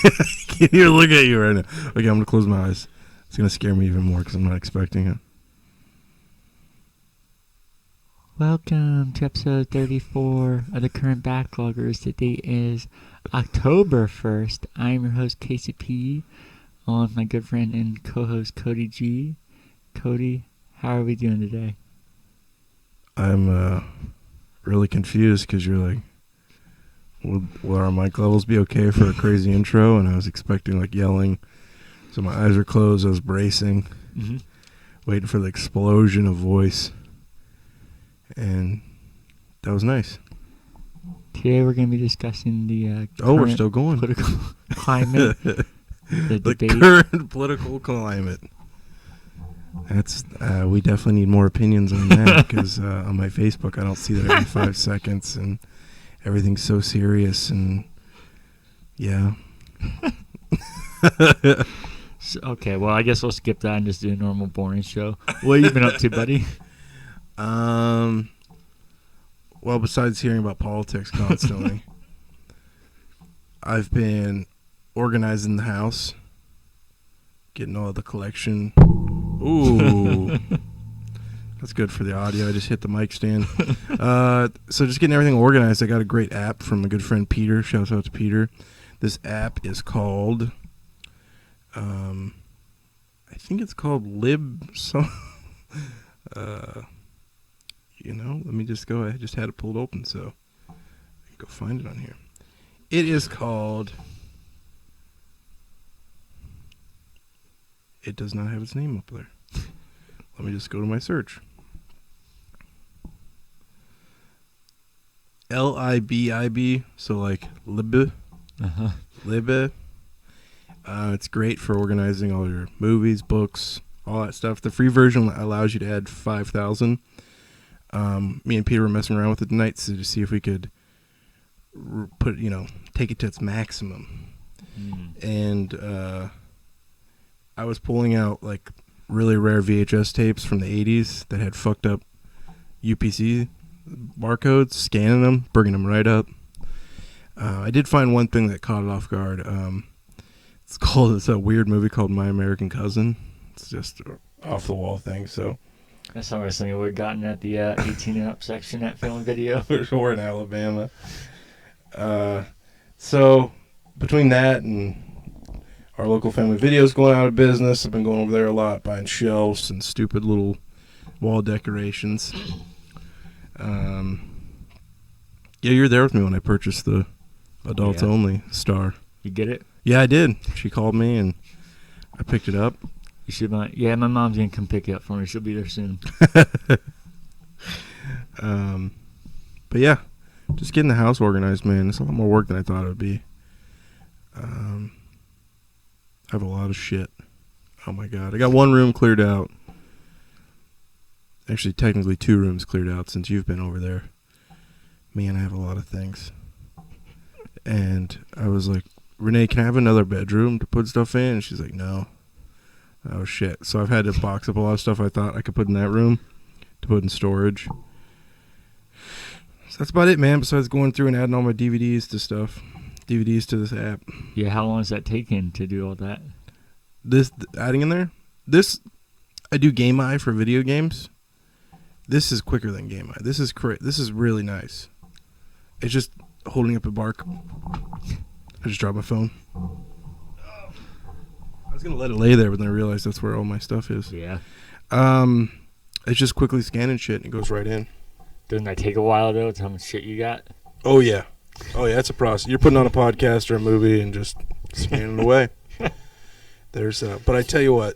can't even look at you right now. Okay, I'm going to close my eyes. It's going to scare me even more because I'm not expecting it. Welcome to episode 34 of the Current Backloggers. The date is October 1st. I'm your host, Casey P, along with my good friend and co-host, Cody G. Cody, how are we doing today? I'm really confused because you're like, will our mic levels be okay for a crazy intro? And I was expecting like yelling. So my eyes are closed. I was bracing, waiting for the explosion of voice. And that was nice. Today we're going to be discussing the we're still going. Political climate. the current political climate. That's we definitely need more opinions on that because on my Facebook I don't see that every 5 seconds and everything's so serious and yeah. Okay, well I guess we'll skip that and just do a normal boring show. What have you been up to, buddy? Well, besides hearing about politics constantly, I've been organizing the house, getting all the collection. Ooh, that's good for the audio. I just hit the mic stand. So just getting everything organized. I got a great app from a good friend, Peter. Shout out to Peter. This app is called, I think it's called Lib. Let me just go. I just had it pulled open, so I can go find it on here. It is called. It does not have its name up there. Let me just go to my search. LIBIB, so like Lib. Lib. It's great for organizing all your movies, books, all that stuff. The free version allows you to add 5,000. Me and Peter were messing around with it tonight to see if we could take it to its maximum. And I was pulling out like really rare VHS tapes from the 80s that had fucked up UPC barcodes, scanning them, bringing them right up. I did find one thing that caught it off guard. It's a weird movie called My American Cousin. It's just an off the wall thing, so. That's not something we would have gotten at the 18 and up section at Film and Video. We're in Alabama. So between that and our local Family Video's going out of business, I've been going over there a lot, buying shelves and stupid little wall decorations. Yeah, you're there with me when I purchased the adults only star. You get it? Yeah, I did. She called me and I picked it up. You should buy. Yeah, my mom's gonna come pick it up for me. She'll be there soon. But yeah, just getting the house organized, man. It's a lot more work than I thought it would be. I have a lot of shit. Oh my god, I got one room cleared out. Actually, technically 2 rooms cleared out since you've been over there. Man, I have a lot of things. And I was like, Renee, can I have another bedroom to put stuff in? And she's like, no. Oh shit. So I've had to box up a lot of stuff I thought I could put in that room to put in storage. So that's about it, man, besides going through and adding all my DVDs to this app. Yeah, how long is that taking to do all that? This adding in there? I do Game Eye for video games. This is quicker than Game Eye. This is really nice. It's just holding up a bark. I just dropped my phone. I was going to let it lay there, but then I realized that's where all my stuff is. Yeah. It's just quickly scanning shit, and it goes right in. Doesn't that take a while, though? It's how much shit you got? Oh, yeah. It's a process. You're putting on a podcast or a movie and just scanning away. But I tell you what.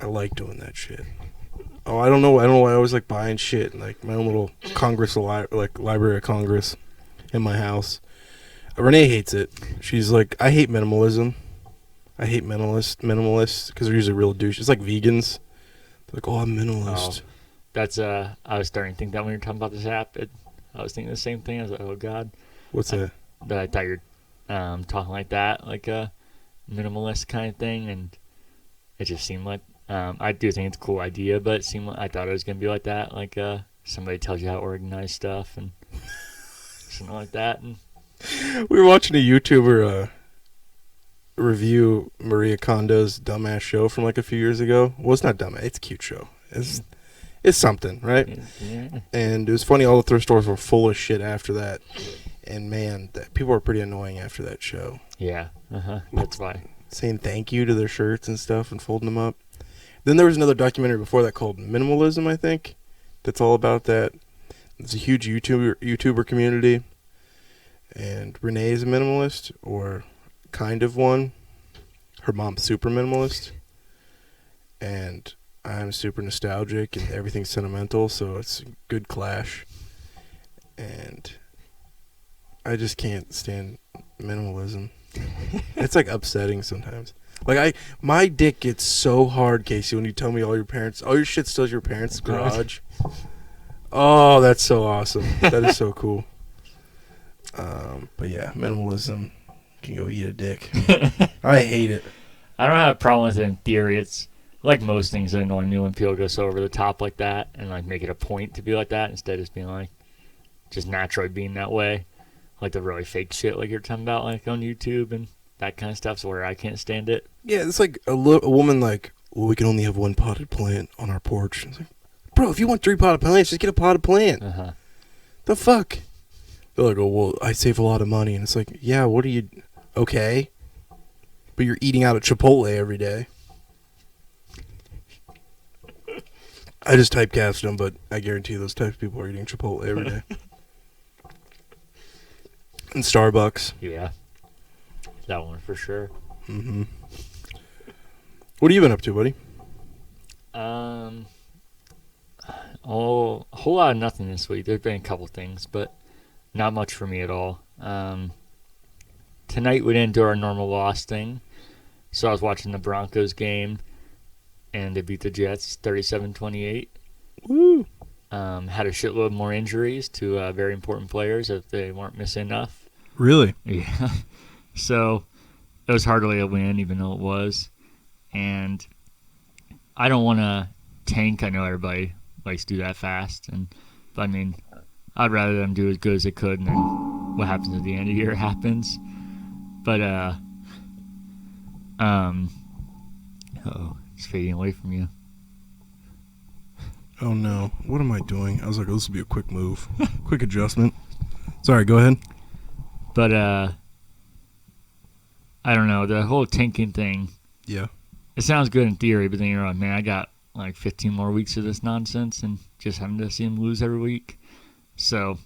I like doing that shit. Oh, I don't know why I always like buying shit, like my own little Library of Congress in my house. Renee hates it. She's like, I hate minimalism. I hate minimalists because they're usually real douche. It's like vegans. They're like, I'm minimalist. Oh, that's I was starting to think that when you were talking about this app. I was thinking the same thing. I was like, oh god. What's that? But I thought you were talking like that, like a minimalist kind of thing, and it just seemed like I do think it's a cool idea, but it seemed like I thought it was gonna be like that, like somebody tells you how to organize stuff and something like that. And We were watching a YouTuber review Maria Kondo's dumbass show from like a few years ago. Well, it's not dumb. It's a cute show. It's something, right? Yeah. And it was funny. All the thrift stores were full of shit after that. And man, people were pretty annoying after that show. Yeah. That's why. Saying thank you to their shirts and stuff and folding them up. Then there was another documentary before that called Minimalism, I think. That's all about that. It's a huge YouTuber community. And Renee is a minimalist, or kind of one. Her mom's super minimalist. And I'm super nostalgic and everything's sentimental, so it's a good clash. And I just can't stand minimalism. It's like upsetting sometimes. Like my dick gets so hard, Casey, when you tell me all your shit still your parents' garage. Oh, that's so awesome. That is so cool. But yeah, minimalism can go eat a dick. I hate it. I don't have a problem with it in theory. It's like most things that annoy me when people go so over the top like that and like make it a point to be like that instead of just being like just naturally being that way. Like the really fake shit like you're talking about like on YouTube and that kind of stuff's where I can't stand it. Yeah, it's like a woman like, well, we can only have one potted plant on our porch. It's like, bro, if you want 3 potted plants, just get a potted plant. The fuck? They're like, oh, well, I save a lot of money. And it's like, yeah, what are you... Okay. But you're eating out at Chipotle every day. I just typecast them, but I guarantee those types of people are eating Chipotle every day. And Starbucks. Yeah. That one for sure. Mm-hmm. What have you been up to, buddy? A whole lot of nothing this week. There's been a couple things, but not much for me at all. Tonight we didn't do our normal loss thing, so I was watching the Broncos game, and they beat the Jets 37-28. Woo! Had a shitload more injuries to very important players if they weren't missing enough. Really? Yeah. So it was hardly a win, even though it was. And I don't want to tank. I know everybody likes to do that fast, but I mean, I'd rather them do as good as they could, and then what happens at the end of the year happens. But it's fading away from you. Oh no! What am I doing? I was like, oh, this will be a quick move, quick adjustment. Sorry, go ahead. But I don't know, the whole tanking thing. Yeah. It sounds good in theory, but then you're like, man, I got like 15 more weeks of this nonsense and just having to see him lose every week. So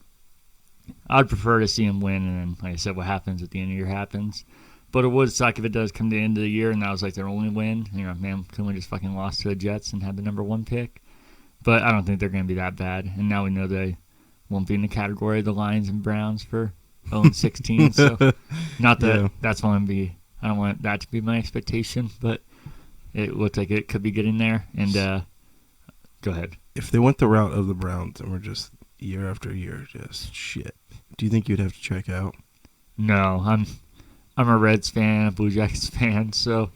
I'd prefer to see him win, and then, like I said, what happens at the end of the year happens. But it would suck if it does come to the end of the year and that was like their only win. And you're like, man, couldn't we just fucking lost to the Jets and had the number 1 pick? But I don't think they're going to be that bad. And now we know they won't be in the category of the Lions and Browns for 0-16. So not that that's going to be, I don't want that to be my expectation, but it looked like it could be getting there. And go ahead. If they went the route of the Browns and were just year after year, just shit, do you think you'd have to check out? No, I'm a Reds fan, a Blue Jackets fan, so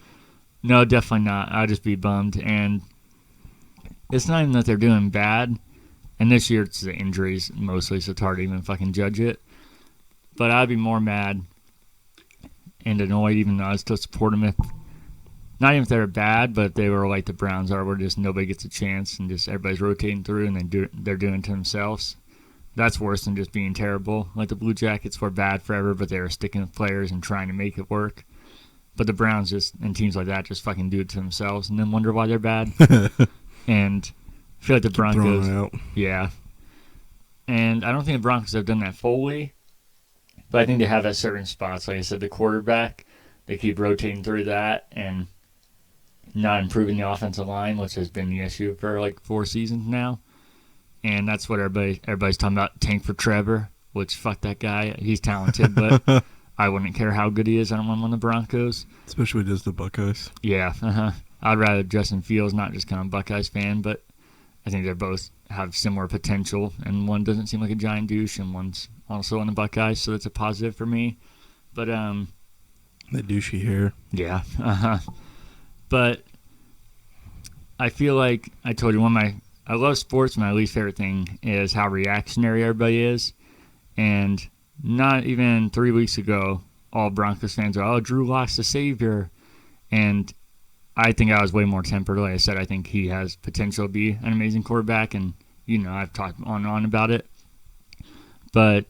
no, definitely not. I'd just be bummed. And it's not even that they're doing bad. And this year it's the injuries mostly, so it's hard to even fucking judge it. But I'd be more mad and annoyed, even though I still support them, if not even if they were bad, but if they were like the Browns are, where just nobody gets a chance and just everybody's rotating through and they're doing it to themselves. That's worse than just being terrible. Like the Blue Jackets were bad forever, but they were sticking with players and trying to make it work. But the Browns just, and teams like that, just fucking do it to themselves and then wonder why they're bad. And I feel like the Broncos, yeah. And I don't think the Broncos have done that fully, but I think they have at certain spots. Like I said, the quarterback, they keep rotating through that and not improving the offensive line, which has been the issue for like 4 seasons now. And that's what everybody's talking about, tank for Trevor, which fuck that guy. He's talented, but I wouldn't care how good he is. I don't want him on the Broncos. Especially just the Buckeyes. Yeah, I'd rather Justin Fields, not just kind of Buckeyes fan, but I think they both have similar potential, and one doesn't seem like a giant douche, and one's also on the Buckeyes, so that's a positive for me. But that douchey hair. Yeah, but I feel like I told you I love sports. My least favorite thing is how reactionary everybody is, and not even 3 weeks ago, all Broncos fans are, Drew Lock's the savior. And I think I was way more tempered. Like I said, I think he has potential to be an amazing quarterback. And, I've talked on and on about it. But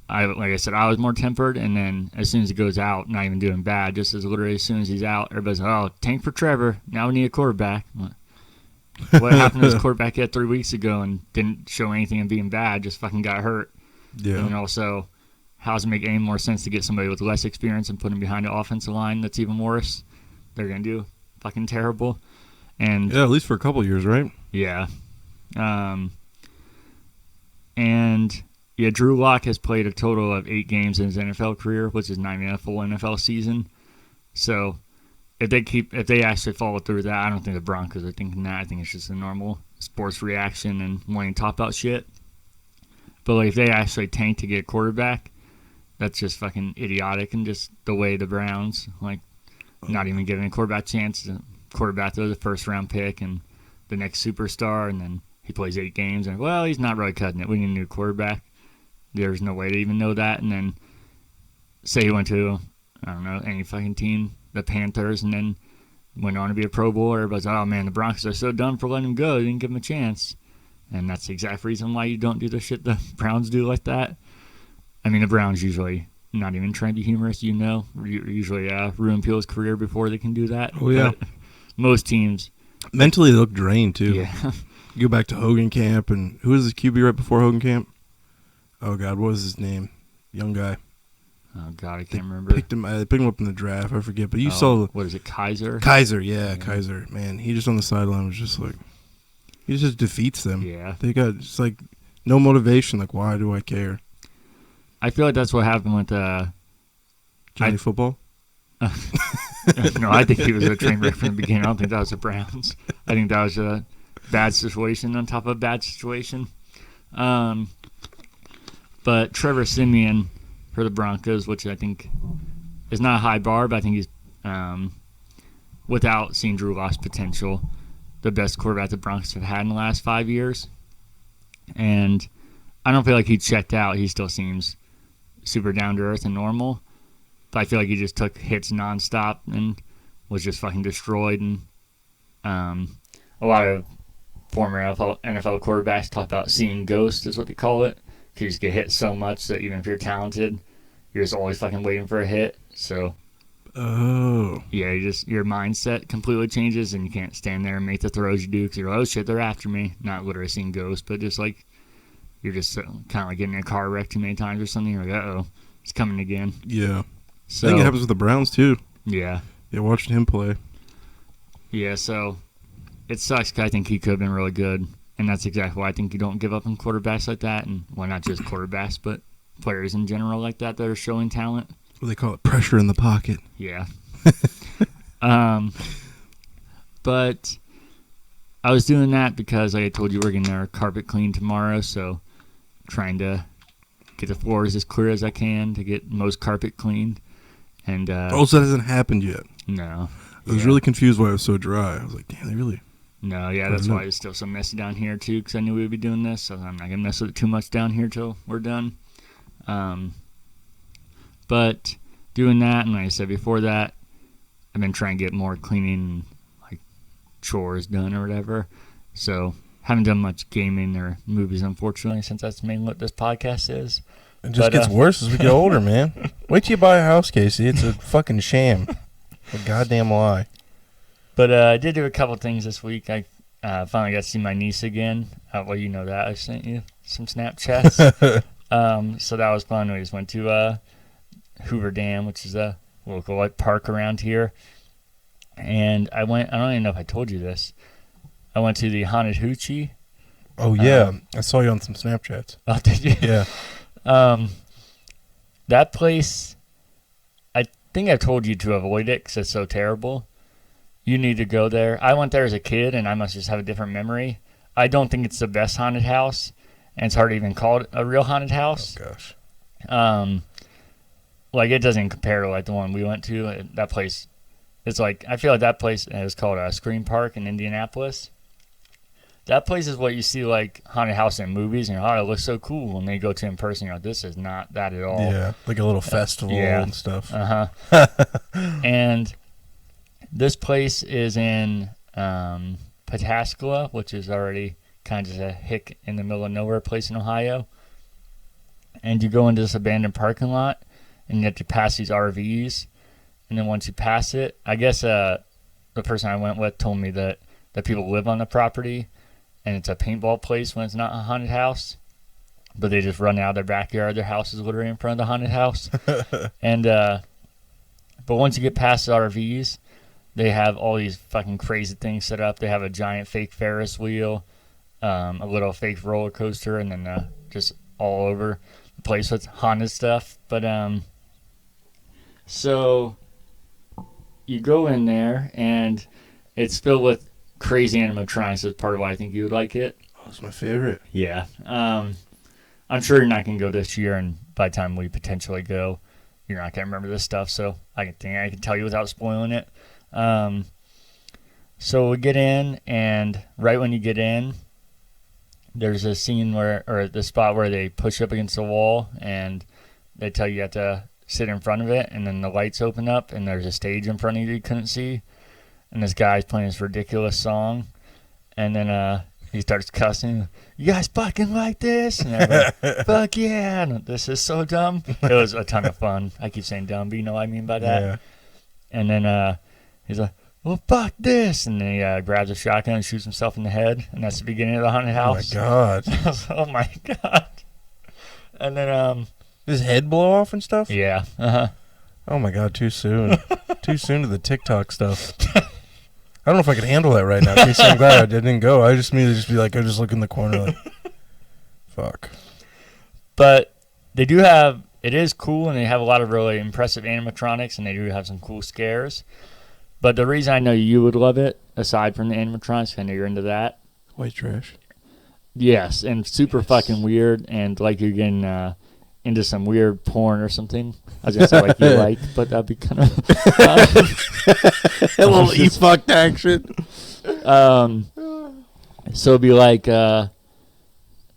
like I said, I was more tempered, and then as soon as he goes out, not even doing bad, just literally as soon as he's out, everybody's like, tank for Trevor. Now we need a quarterback. What happened to his quarterback he had 3 weeks ago and didn't show anything of being bad, just fucking got hurt. Yeah. And also, how does it make any more sense to get somebody with less experience and put him behind an offensive line that's even worse? They're going to do fucking terrible. And yeah, at least for a couple years, right? Yeah. Drew Lock has played a total of 8 games in his NFL career, which is not even a full NFL season. So if they actually follow through with that, I don't think the Broncos are thinking that. I think it's just a normal sports reaction and wanting to top out shit. But if they actually tank to get a quarterback, that's just fucking idiotic, and just the way the Browns, not even giving a quarterback chance. The quarterback was the first round pick and the next superstar, and then he plays 8 games, and he's not really cutting it. We need a new quarterback. There's no way to even know that. And then say he went to, I don't know, any fucking team, the Panthers, and then went on to be a Pro Bowler. Everybody's like, oh man, the Broncos are so dumb for letting him go. They didn't give him a chance. And that's the exact reason why you don't do the shit the Browns do like that. I mean, the Browns usually, not even trying to be humorous, usually ruin people's career before they can do that. Oh, yeah. But most teams. Mentally, they look drained, too. Yeah. You go back to Hogan Camp, and who was his QB right before Hogan Camp? Oh, God, what was his name? Young guy. Oh, God, I can't remember. They picked him up in the draft. I forget. But you saw... What is it, Kaiser? Kaiser, yeah, Kaiser. Man, he just on the sideline was just like... He just defeats them. Yeah. They got just no motivation. Why do I care? I feel like that's what happened with... Johnny Football? No, I think he was a train wreck from the beginning. I don't think that was the Browns. I think that was a bad situation on top of a bad situation. But Trevor Siemian for the Broncos, which I think is not a high bar, but I think he's, without seeing Drew Lock's potential, the best quarterback the Broncos have had in the last 5 years. And I don't feel like he checked out. He still seems super down to earth and normal. But I feel like he just took hits nonstop and was just fucking destroyed. And a lot of former NFL quarterbacks talk about seeing ghosts, is what they call it. You just get hit so much that even if you're talented, you're just always fucking waiting for a hit. So, yeah, your mindset completely changes, and you can't stand there and make the throws you do because you're like, oh shit, they're after me. Not literally seeing ghosts, but just you're just kind of getting in a car wreck too many times or something. You're like, uh-oh, it's coming again. Yeah. So, I think it happens with the Browns too. Yeah. Yeah, watching him play. Yeah, so it sucks because I think he could have been really good. And that's exactly why I think you don't give up on quarterbacks like that. And not just quarterbacks, but players in general like that are showing talent. Well, they call it pressure in the pocket. Yeah. But I was doing that because like I told you, we're getting our carpet cleaned tomorrow. So trying to get the floors as clear as I can to get most carpet cleaned. And so that hasn't happened yet? No. I was really confused why it was so dry. I was like, damn, they really... No, yeah, that's why it's still so messy down here, too, because I knew we would be doing this, so I'm not going to mess with it too much down here till we're done. But doing that, and like I said before that, I've been trying to get more cleaning, chores done or whatever. So haven't done much gaming or movies, unfortunately, since that's mainly what this podcast is. It just gets worse as we get older, man. Wait till you buy a house, Casey. It's a fucking sham. A goddamn lie. But I did do a couple things this week. I finally got to see my niece again. Well, you know that. I sent you some Snapchats. So that was fun. We just went to Hoover Dam, which is a local park around here. And I don't even know if I told you this. I went to the Haunted Hoochie. Oh, yeah. I saw you on some Snapchats. Oh, did you? Yeah. That place, I think I told you to avoid it because it's so terrible. You need to go there. I went there as a kid, and I must just have a different memory. I don't think it's the best haunted house, and it's hard to even call it a real haunted house. Oh, gosh. It doesn't compare to, the one we went to. That place, it's I feel like that place, it was called a Scream Park in Indianapolis. That place is what you see like haunted house in movies, and it looks so cool. And then you go to in person, you're like, this is not that at all. Yeah, like a little festival and stuff. And this place is in Pataskala, which is already kind of just a hick in the middle of nowhere place in Ohio. And you go into this abandoned parking lot, and you have to pass these RVs. And then once you pass it, I guess the person I went with told me that people live on the property, and it's a paintball place when it's not a haunted house. But they just run out of their backyard. Their house is literally in front of the haunted house. And but once you get past the RVs, they have all these fucking crazy things set up. They have a giant fake Ferris wheel, a little fake roller coaster, and then just all over the place with haunted stuff. But so you go in there, and it's filled with crazy animatronics. That's part of why I think you would like it. Oh, it's my favorite. Yeah. I'm sure you're not going to go this year, and by the time we potentially go, you're not going to remember this stuff. So I can tell you without spoiling it. So we get in, and right when you get in, there's a scene or the spot where they push up against the wall, and they tell you have to sit in front of it, and then the lights open up, and there's a stage in front of you couldn't see, and this guy's playing this ridiculous song, and then he starts cussing. You guys fucking like this? And they're like, fuck yeah! And this is so dumb. It was a ton of fun. I keep saying dumb, but you know what I mean by that. Yeah. And then he's like, well, fuck this. And then he grabs a shotgun and shoots himself in the head. And that's the beginning of the haunted house. Oh, my God. Oh, my God. And then... Does his head blow off and stuff? Yeah. Uh-huh. Oh, my God, too soon. Too soon to the TikTok stuff. I don't know if I could handle that right now. Casey, I'm glad I didn't go. I just immediately just be like, I just look in the corner like, fuck. But they do have... It is cool, and they have a lot of really impressive animatronics, and they do have some cool scares. But the reason I know you would love it, aside from the animatronics, I know you're into that. White trash. Yes, and super fucking weird, and like you're getting into some weird porn or something. I was going to say like you like, but that'd be kind of... A little e-fucked action. So it'd be like... this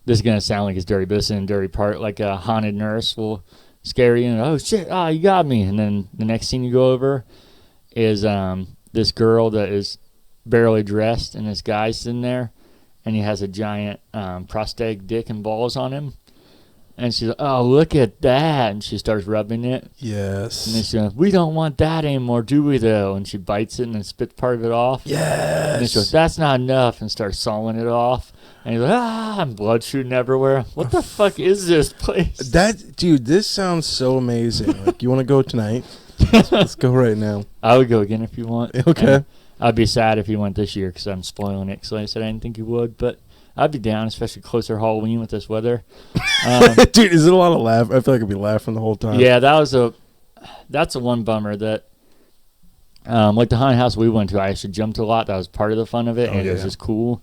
is going to sound like it's dirty, but this isn't a dirty part. Like a haunted nurse will scare you, and oh shit, you got me. And then the next scene you go over is this girl that is barely dressed, and this guy's sitting there, and he has a giant prosthetic dick and balls on him. And she's like, oh, look at that. And she starts rubbing it. Yes. And then she's like, we don't want that anymore, do we, though? And she bites it and then spits part of it off. Yes. And then she goes, that's not enough, and starts sawing it off. And he's like, and blood shooting everywhere. What the fuck is this place? Dude, this sounds so amazing. Like, you want to go tonight? Let's go right now. I would go again if you want. Okay. And I'd be sad if you went this year because I'm spoiling it. So I said I didn't think you would, but I'd be down, especially closer to Halloween with this weather. Dude, is it a lot of laugh? I feel like I'd be laughing the whole time. Yeah, that's a one bummer that, like the haunted house we went to, I actually jumped a lot. That was part of the fun of it, and it was just cool.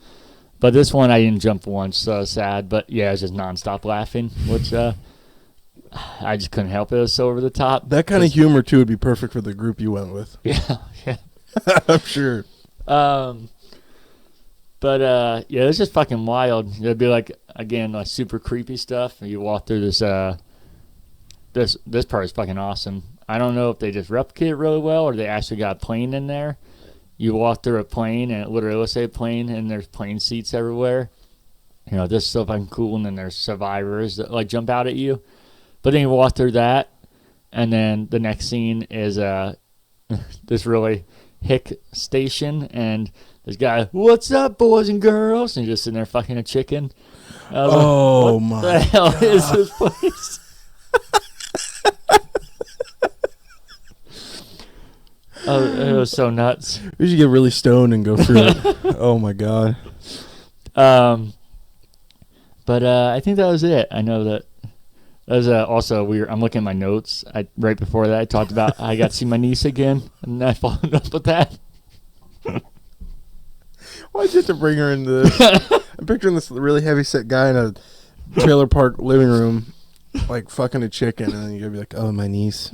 But this one, I didn't jump once, so I was sad. But yeah, I was just nonstop laughing, which I just couldn't help it. It was so over the top. That kind of humor, too, would be perfect for the group you went with. Yeah, yeah. I'm sure. But yeah, it's just fucking wild. It'd be like, again, like super creepy stuff. You walk through this this part is fucking awesome. I don't know if they just replicate it really well or they actually got a plane in there. You walk through a plane, and it literally looks like a plane, and there's plane seats everywhere. You know, this is so fucking cool, and then there's survivors that, like, jump out at you. But then you walk through that, and then the next scene is this really hick station, and this guy, what's up, boys and girls? And he's just sitting there fucking a chicken. Oh, my God. What the hell is this place? Oh, it was so nuts. We should get really stoned and go through it. Oh, my God. But I think that was it. I know that was also weird. I'm looking at my notes. Right before that, I talked about I got to see my niece again, and I followed up with that. Why'd you have to bring her into this? I'm picturing this really heavy-set guy in a trailer park living room, like fucking a chicken, and then you're going to be like, oh, my niece.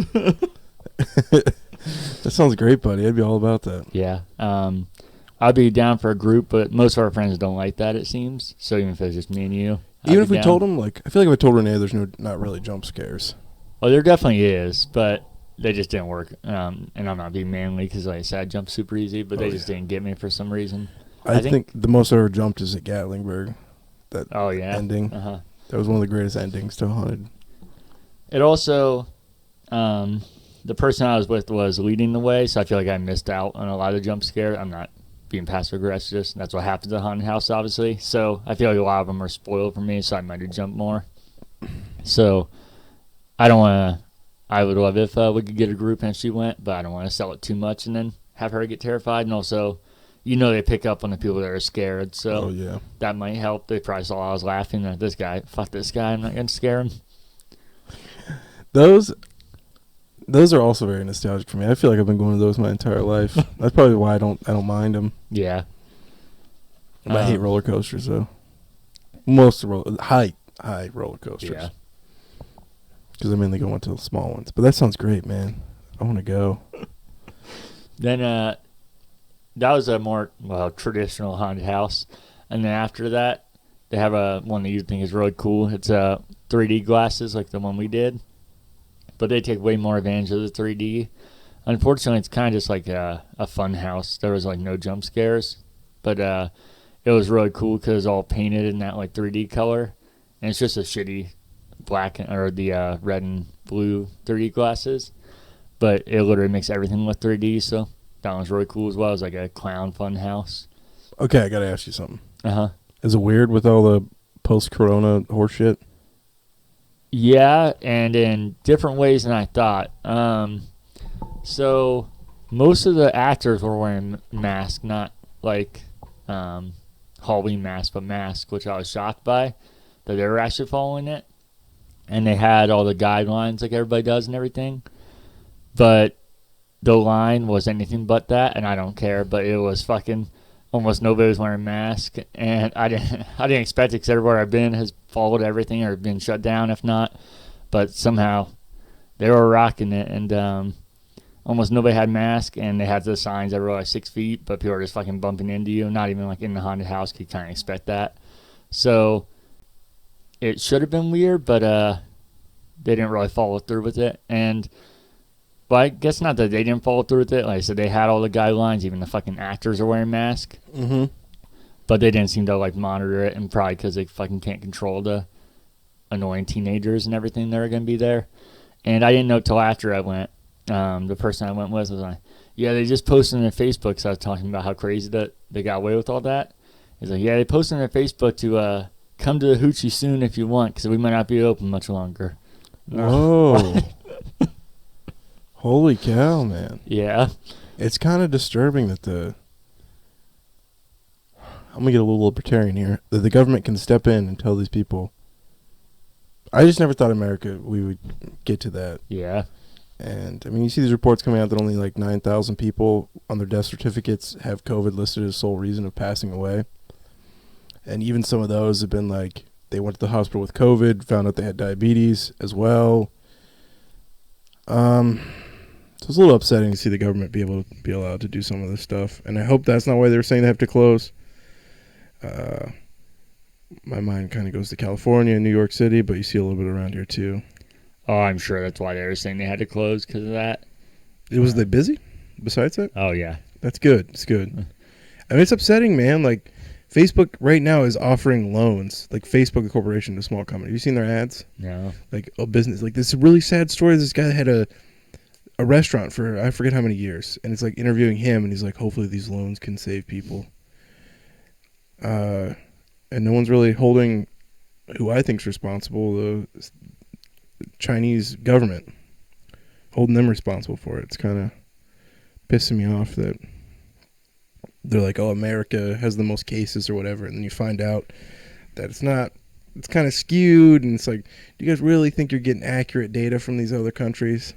That sounds great, buddy. I'd be all about that. Yeah. I I'd be down for a group, but most of our friends don't like that, it seems. So even if it's just me and you, Even if we told them, like, I feel like if I told Renee there's not really jump scares. Well, there definitely is, but they just didn't work. And I'm not being manly because, like I said, I jump super easy, but they just didn't get me for some reason. I think the most I ever jumped is at Gatlinburg. That ending. Uh-huh. That was one of the greatest endings to Haunted. It also, the person I was with was leading the way, so I feel like I missed out on a lot of jump scares. I'm not being passive aggressive. That's what happens at haunted house, obviously. So I feel like a lot of them are spoiled for me, so I might have jumped more. So I don't want to. I would love if we could get a group and she went, but I don't want to sell it too much and then have her get terrified. And also, they pick up on the people that are scared, so that might help. They probably saw I was laughing at this guy. Fuck this guy. I'm not going to scare him. Those are also very nostalgic for me. I feel like I've been going to those my entire life. That's probably why I don't mind them. Yeah. I hate roller coasters though. Most high roller coasters. Yeah. Because I mainly go into the small ones. But that sounds great, man. I want to go. Then that was a more traditional haunted house, and then after that, they have one that you think is really cool. It's 3D glasses like the one we did, but they take way more advantage of the 3D. Unfortunately, it's kind of just like a fun house. There was like no jump scares, but it was really cool because it was all painted in that like 3D color, and it's just a shitty black or the red and blue 3D glasses, but it literally makes everything look 3D. So that was really cool as well. It was like a clown fun house. Okay, I gotta ask you something. Is it weird with all the post-corona horseshit? Yeah, and in different ways than I thought. So most of the actors were wearing masks, not like Halloween masks, but masks, which I was shocked by that they were actually following it. And they had all the guidelines like everybody does and everything. But the line was anything but that, and I don't care. But it was fucking almost nobody was wearing masks, and I didn't expect it because everywhere I've been has followed everything or been shut down if not. But somehow they were rocking it, and almost nobody had masks, and they had the signs that were like 6 feet, but people were just fucking bumping into you. Not even like in the haunted house, you kind of expect that. So it should have been weird, but they didn't really follow through with it. And well, I guess not that they didn't follow through with it. Like I said, they had all the guidelines. Even the fucking actors are wearing masks. Mm-hmm. But they didn't seem to like monitor it, and probably because they fucking can't control the annoying teenagers and everything that are going to be there. And I didn't know till after I went. The person I went with was like, yeah, they just posted on their Facebook. So I was talking about how crazy that they got away with all that. He's like, yeah, they posted on their Facebook to come to the hoochie soon if you want, because we might not be open much longer. Whoa. Holy cow, man. Yeah. It's kind of disturbing that I'm going to get a little libertarian here, that the government can step in and tell these people. I just never thought America, we would get to that. Yeah. And, I mean, you see these reports coming out that only like 9,000 people on their death certificates have COVID listed as sole reason of passing away. And even some of those have been like, they went to the hospital with COVID, found out they had diabetes as well. So it's a little upsetting to see the government be allowed to do some of this stuff. And I hope that's not why they were saying they have to close. My mind kind of goes to California and New York City, but you see a little bit around here too. Oh, I'm sure that's why they were saying they had to close because of that. Was they busy besides that? Oh, yeah. That's good. It's good. I mean, it's upsetting, man. Like, Facebook right now is offering loans, like Facebook, a corporation, to small company. Have you seen their ads? No. Like, a business. Like, this is a really sad story. This guy had a restaurant for, I forget how many years. And it's like interviewing him, and he's like, hopefully these loans can save people. And no one's really holding who I think's responsible, the Chinese government, holding them responsible for it. It's kind of pissing me off that they're like, oh, America has the most cases or whatever, and then you find out that it's not. It's kind of skewed, and it's like, do you guys really think you're getting accurate data from these other countries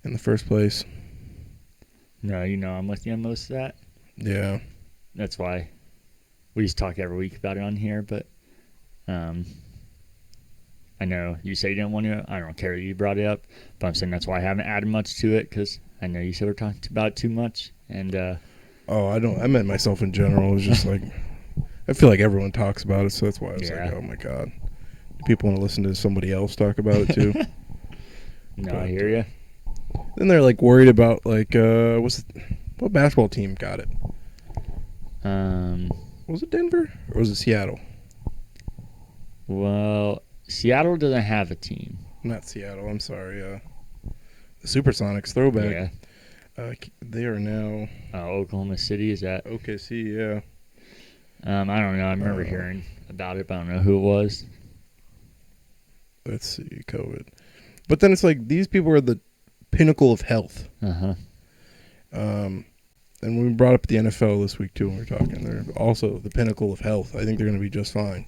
in the first place? No, I'm with you on most of that. Yeah. That's why we just talk every week about it on here, but I know you say you didn't want to. I don't care that you brought it up, but I'm saying that's why I haven't added much to it, because I know you said we're talking about it too much, and Oh, I don't. I meant myself in general. It was just like I feel like everyone talks about it, so that's why I was Yeah. like, oh my god, do people want to listen to somebody else talk about it too? No, I hear you. Then they're like worried about like what basketball team got it? Was it Denver or was it Seattle? Well, Seattle doesn't have a team. Not Seattle. I'm sorry. The Supersonics throwback. Yeah. They are now Oklahoma City, is that? OKC. Yeah. I don't know. I remember hearing about it, but I don't know who it was. Let's see, COVID. But then it's like these people are the pinnacle of health. Uh-huh. And when we brought up the NFL this week too, when we were talking, they're also the pinnacle of health. I think they're going to be just fine.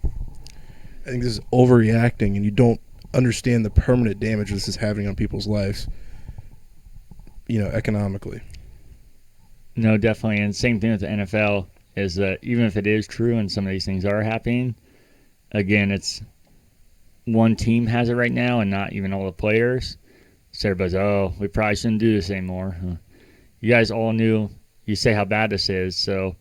I think this is overreacting, and you don't understand the permanent damage this is having on people's lives, economically. No, definitely. And same thing with the NFL is that even if it is true and some of these things are happening, again, it's one team has it right now and not even all the players. So everybody's, we probably shouldn't do this anymore. You guys all knew, you say how bad this is. So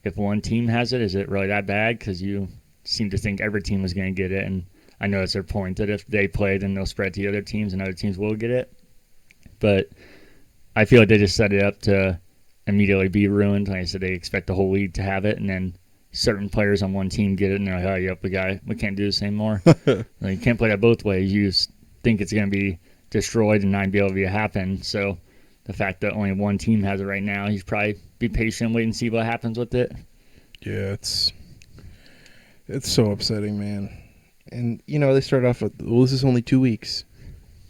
if one team has it, is it really that bad? Because you seem to think every team was going to get it. And I know it's their point that if they play, then they'll spread to the other teams and other teams will get it. But I feel like they just set it up to immediately be ruined. Like I said, they expect the whole league to have it, and then certain players on one team get it, and they're like, oh, yep, we can't do this anymore. You can't play that both ways. You just think it's going to be destroyed and not be able to happen. So the fact that only one team has it right now, you should probably be patient, wait and see what happens with it. Yeah, it's so upsetting, man. And, they start off with, well, this is only 2 weeks.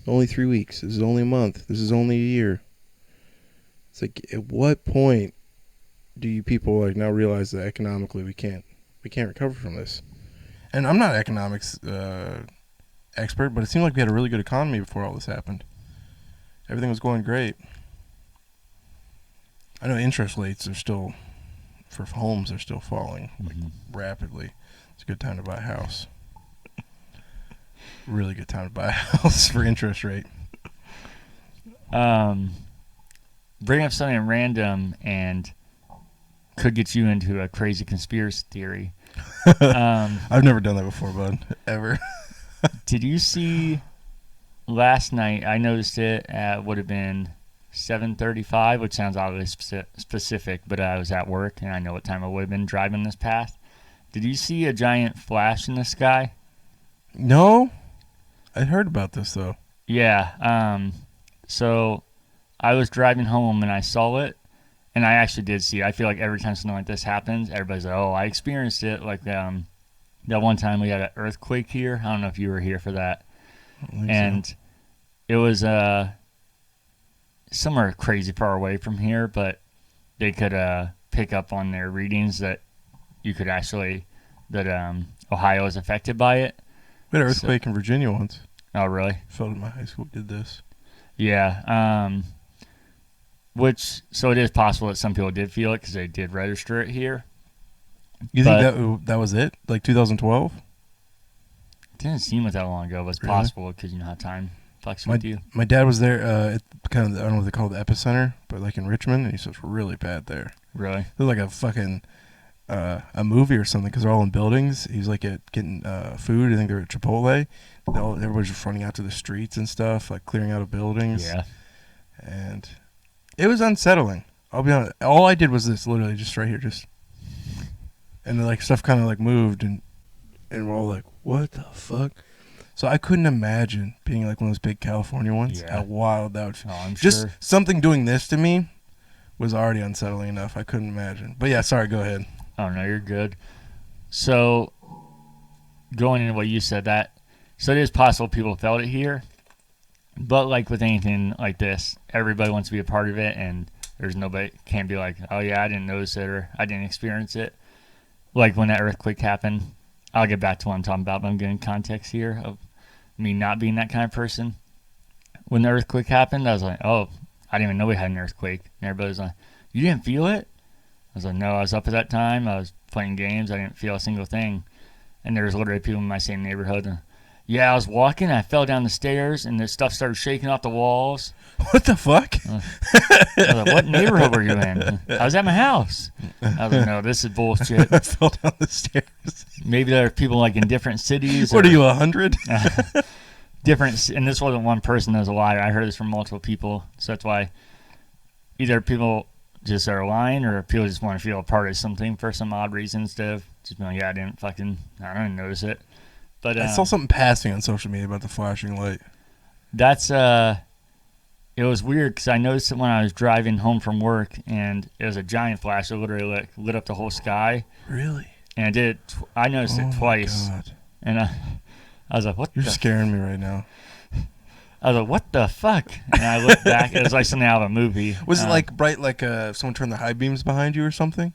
Only 3 weeks. This is only a month. This is only a year. It's like, at what point do you people like now realize that economically we can't recover from this? And I'm not an economics expert, but it seemed like we had a really good economy before all this happened. Everything was going great. I know interest rates are still, for homes, are still falling rapidly. It's a good time to buy a house. Really good time to buy a house for interest rate. Bring up something random and could get you into a crazy conspiracy theory. I've never done that before, bud. Ever. Did you see last night? I noticed it at would have been 7:35, which sounds oddly specific, but I was at work and I know what time I would have been driving this path. Did you see a giant flash in the sky? No, I heard about this though. Yeah. So I was driving home and I saw it, and I actually did see it. I feel like every time something like this happens, everybody's like, "Oh, I experienced it." Like that one time we had an earthquake here. I don't know if you were here for that, and it was somewhere crazy far away from here, but they could pick up on their readings that you could actually Ohio is affected by it. We had an earthquake in Virginia once. Oh, really? Felt in my high school did this. Yeah. So it is possible that some people did feel it because they did register it here. You think that was it? Like 2012? It didn't seem like that long ago, but it's Really? possible because you know how time fucks with you. My dad was there at kind of, I don't know what they call it, the epicenter, but like in Richmond, and he said it's really bad there. Really? It was like a fucking a movie or something because they're all in buildings. He was like getting food. I think they were at Chipotle. Everybody's just running out to the streets and stuff, like clearing out of buildings. Yeah. And it was unsettling. I'll be honest. All I did was this, literally, just right here, and like stuff kind of like moved, and we're all like, "What the fuck?" So I couldn't imagine being like one of those big California ones. Yeah. How wild that would feel. Oh, I'm just sure. something doing this to me was already unsettling enough. I couldn't imagine. But yeah, sorry. Go ahead. Oh, no, you're good. So going into what you said, so it is possible people felt it here, but like with anything like this, everybody wants to be a part of it, and there's nobody can't be like, oh yeah, I didn't notice it or I didn't experience it. Like when that earthquake happened, I'll get back to what I'm talking about, but I'm getting context here of me not being that kind of person. When the earthquake happened, I was like, oh, I didn't even know we had an earthquake. And everybody was like, you didn't feel it? I was like, no, I was up at that time. I was playing games. I didn't feel a single thing. And there was literally people in my same neighborhood. And, Yeah, I was walking. I fell down the stairs, and the stuff started shaking off the walls. What the fuck? I was like, what neighborhood were you in? I was at my house. I was like, no, this is bullshit. I fell down the stairs. Maybe there are people like in different cities. What are you, 100? Different, and this wasn't one person that was a liar. I heard this from multiple people, so that's why either people just are lying or people just want to feel a part of something for some odd reason instead of just being like, yeah, I didn't notice it. But I saw something passing on social media about the flashing light. That's it was weird because I noticed it when I was driving home from work, and it was a giant flash that literally lit up the whole sky. Really? And I did it. I noticed it twice, my God. and I was like, "What?" You're scaring me right now. I was like, "What the fuck?" And I looked back. It was like something out of a movie. Was it like bright, like someone turned the high beams behind you or something?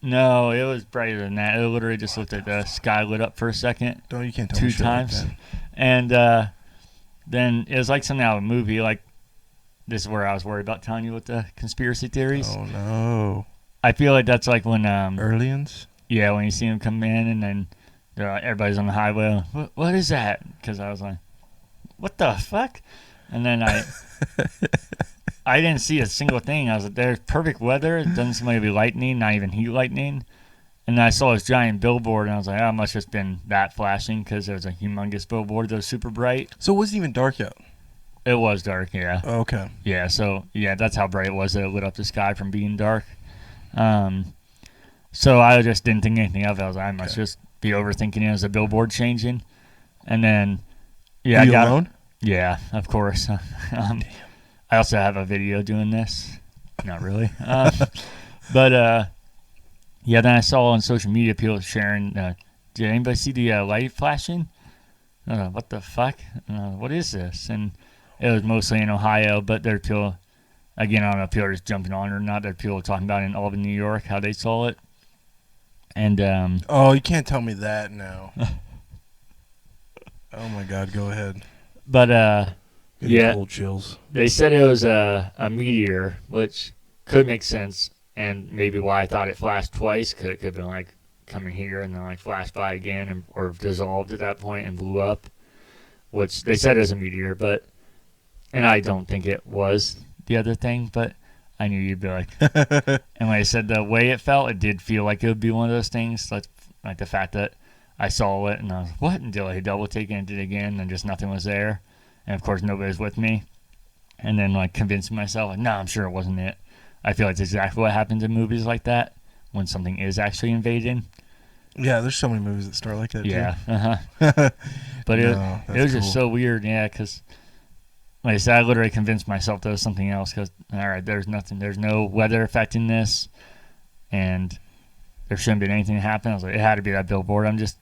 No, it was brighter than that. It literally just looked like the sky lit up for a second. No, you can't tell two me shit times, like that. and then it was like something out of a movie. Like this is where I was worried about telling you what the conspiracy theories. Oh no! I feel like that's like when Aliens. Yeah, when you see them come in and then everybody's on the highway. What is that? Because I was like, what the fuck? And then I didn't see a single thing. I was like, there's perfect weather. It doesn't seem like to be lightning, not even heat lightning. And then I saw this giant billboard, and I was like, oh, it must have just been that flashing because there was a humongous billboard that was super bright. So it wasn't even dark yet? It was dark, yeah. Oh, okay. Yeah, so, yeah, that's how bright it was that it lit up the sky from being dark. So I just didn't think anything of it. I was like, I must just be overthinking it as a billboard changing. And then, yeah. Are you alone? Yeah, of course. I also have a video doing this. Not really. But, yeah, then I saw on social media people sharing, did anybody see the light flashing? What the fuck? What is this? And it was mostly in Ohio, but there are people, again, I don't know if people are just jumping on or not. There are people talking about in Albany, New York, how they saw it. And oh, you can't tell me that now. Oh my God, go ahead. But yeah, cold chills. They said it was a meteor, which could make sense, and maybe why I thought it flashed twice. Could have been like coming here and then like flashed by again, or dissolved at that point and blew up. Which they said it was a meteor, and I don't think it was the other thing, but I knew you'd be like. And when I said the way it felt, it did feel like it would be one of those things. Like the fact that I saw it and I was what? Until I double take it and did it again and just nothing was there. And of course nobody was with me. And then like convincing myself, like, no, I'm sure it wasn't it. I feel like it's exactly what happens in movies like that when something is actually invading. Yeah, there's so many movies that start like that too. Yeah, But it was just so weird, yeah, because like I said, I literally convinced myself there was something else because, all right, there's no weather affecting this, and there shouldn't be anything that happened. I was like, it had to be that billboard. I'm just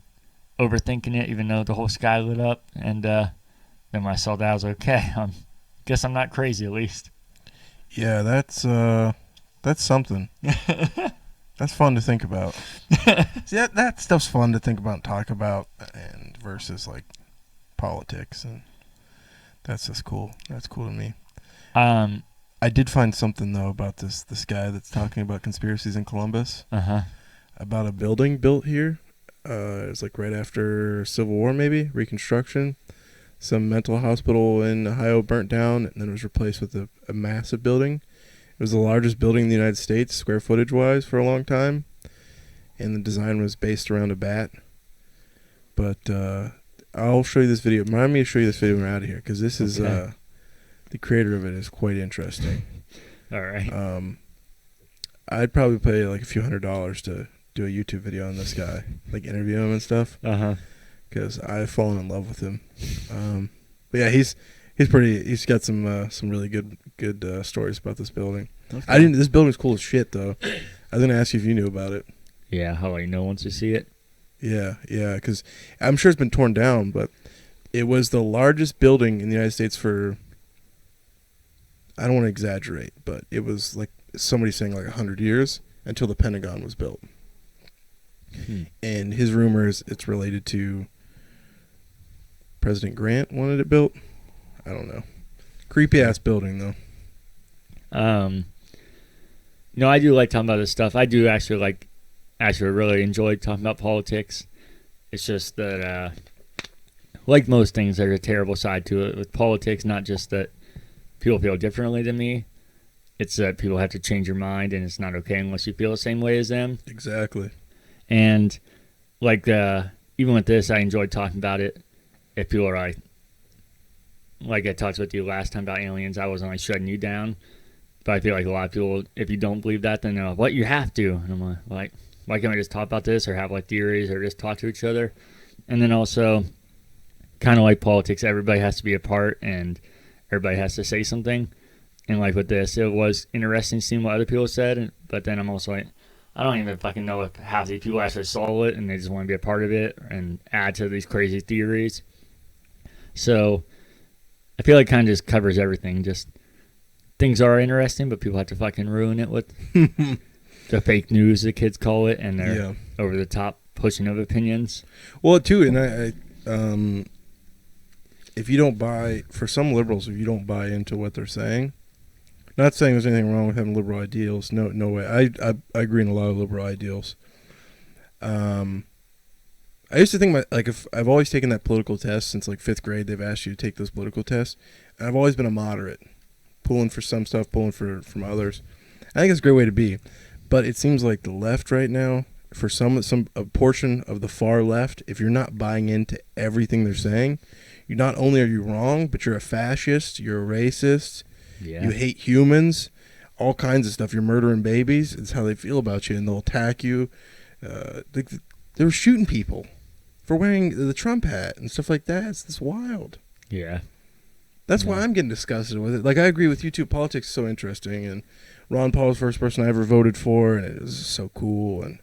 overthinking it, even though the whole sky lit up. And then when I saw that, I was like, okay, guess I'm not crazy at least. Yeah, that's something. That's fun to think about. See, that stuff's fun to think about and talk about, and versus like politics, and that's just cool. That's cool to me. I did find something though about this guy that's talking about conspiracies in Columbus. About a building built here. It was like right after Civil War, maybe Reconstruction. Some mental hospital in Ohio burnt down, and then it was replaced with a massive building. It was the largest building in the United States, square footage wise, for a long time, and the design was based around a bat. But I'll show you this video. Remind me to show you this video when we're out of here, because this is the creator of it is quite interesting. All right. I'd probably pay like a few $100s to do a YouTube video on this guy, like interview him and stuff. Because I've fallen in love with him. But yeah, he's got some really good stories about this building. Okay. This building's cool as shit though. I was gonna ask you if you knew about it. Yeah, how I know once you see it. Yeah, because I'm sure it's been torn down, but it was the largest building in the United States for, I don't want to exaggerate, but it was like somebody saying like 100 years until the Pentagon was built. And his rumor is it's related to President Grant wanted it built. I don't know. Creepy ass building though. No, I do like talking about this stuff. I do actually really enjoy talking about politics. It's just that like most things, there's a terrible side to it. With politics, not just that people feel differently than me, it's that people have to change your mind, and it's not okay unless you feel the same way as them. Exactly. And like even with this, I enjoyed talking about it. If people are like I talked with you last time about aliens, I wasn't like shutting you down. But I feel like a lot of people, if you don't believe that, then they're like, what, you have to. And I'm like, why can't we just talk about this or have like theories or just talk to each other? And then also, kind of like politics, everybody has to be a part and everybody has to say something. And like with this, it was interesting seeing what other people said. But then I'm also like, I don't even fucking know if half these people actually saw it and they just want to be a part of it and add to these crazy theories. So I feel like it kind of just covers everything. Just things are interesting, but people have to fucking ruin it with the fake news, the kids call it, and their over the top pushing of opinions. Well, too, and I if you don't buy, for some liberals, if you don't buy into what they're saying, not saying there's anything wrong with having liberal ideals. No way. I agree in a lot of liberal ideals. I used to think if I've always taken that political test since like 5th grade. They've asked you to take those political tests, and I've always been a moderate, pulling for some stuff, pulling from others. I think it's a great way to be, but it seems like the left right now, for a portion of the far left, if you're not buying into everything they're saying, you not only are you wrong, but you're a fascist, you're a racist, you hate humans, all kinds of stuff. You're murdering babies. It's how they feel about you, and they'll attack you. They were shooting people for wearing the Trump hat and stuff like that. It's wild. Yeah. That's why I'm getting disgusted with it. Like, I agree with you, too. Politics is so interesting, and Ron Paul was the first person I ever voted for, and it was so cool, and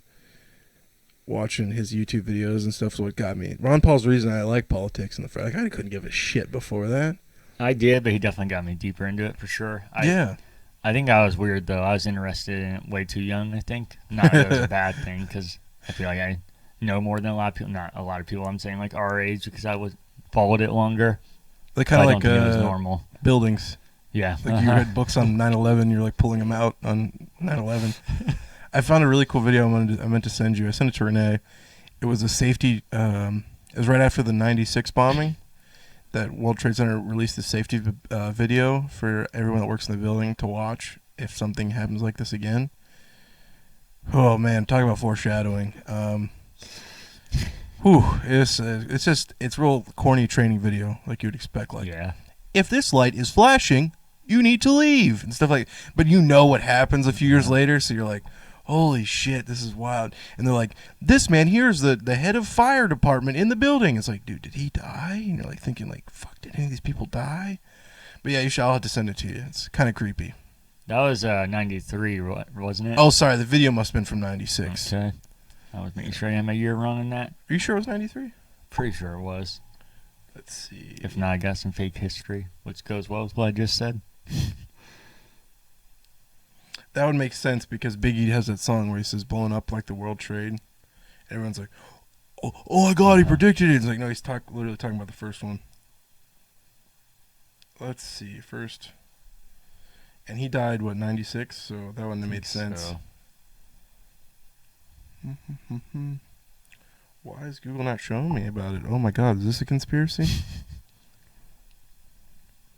watching his YouTube videos and stuff is what got me. Ron Paul's the reason I like politics in the front. Like, I couldn't give a shit before that. I did, but he definitely got me deeper into it for sure. I think I was weird, though. I was interested in it way too young, I think. Not that it was a bad thing, because I feel like I know more than a lot of people. Not a lot of people, I'm saying, like our age, because I followed it longer. They kind of like it was normal. Buildings. Yeah. Like you read books on 9/11, you're like pulling them out on 9/11. I found a really cool video I meant to send you. I sent it to Renee. It was a safety. It was right after the '96 bombing that World Trade Center released the safety video for everyone that works in the building to watch if something happens like this again. Oh man, talk about foreshadowing. It's real corny training video like you'd expect. Like, if this light is flashing, you need to leave and stuff like. But you know what happens a few years later, so you're like, holy shit, this is wild. And they're like, this man here is the head of fire department in the building. It's like, dude, did he die? And you're like thinking like, fuck, did any of these people die? But yeah, I'll have to send it to you. It's kind of creepy. That was 93, wasn't it? Oh, sorry, the video must have been from 96. Okay. I was making sure I had my year wrong in that. Are you sure it was 93? Pretty sure it was. Let's see. If not, I got some fake history, which goes well with what I just said. That would make sense because Biggie has that song where he says blowing up like the World Trade. Everyone's like, oh my God, he predicted it. It's like, no, he's literally talking about the first one. Let's see, first. And he died, 96? So that wouldn't have made sense. So. Why is Google not showing me about it? Oh my God, is this a conspiracy?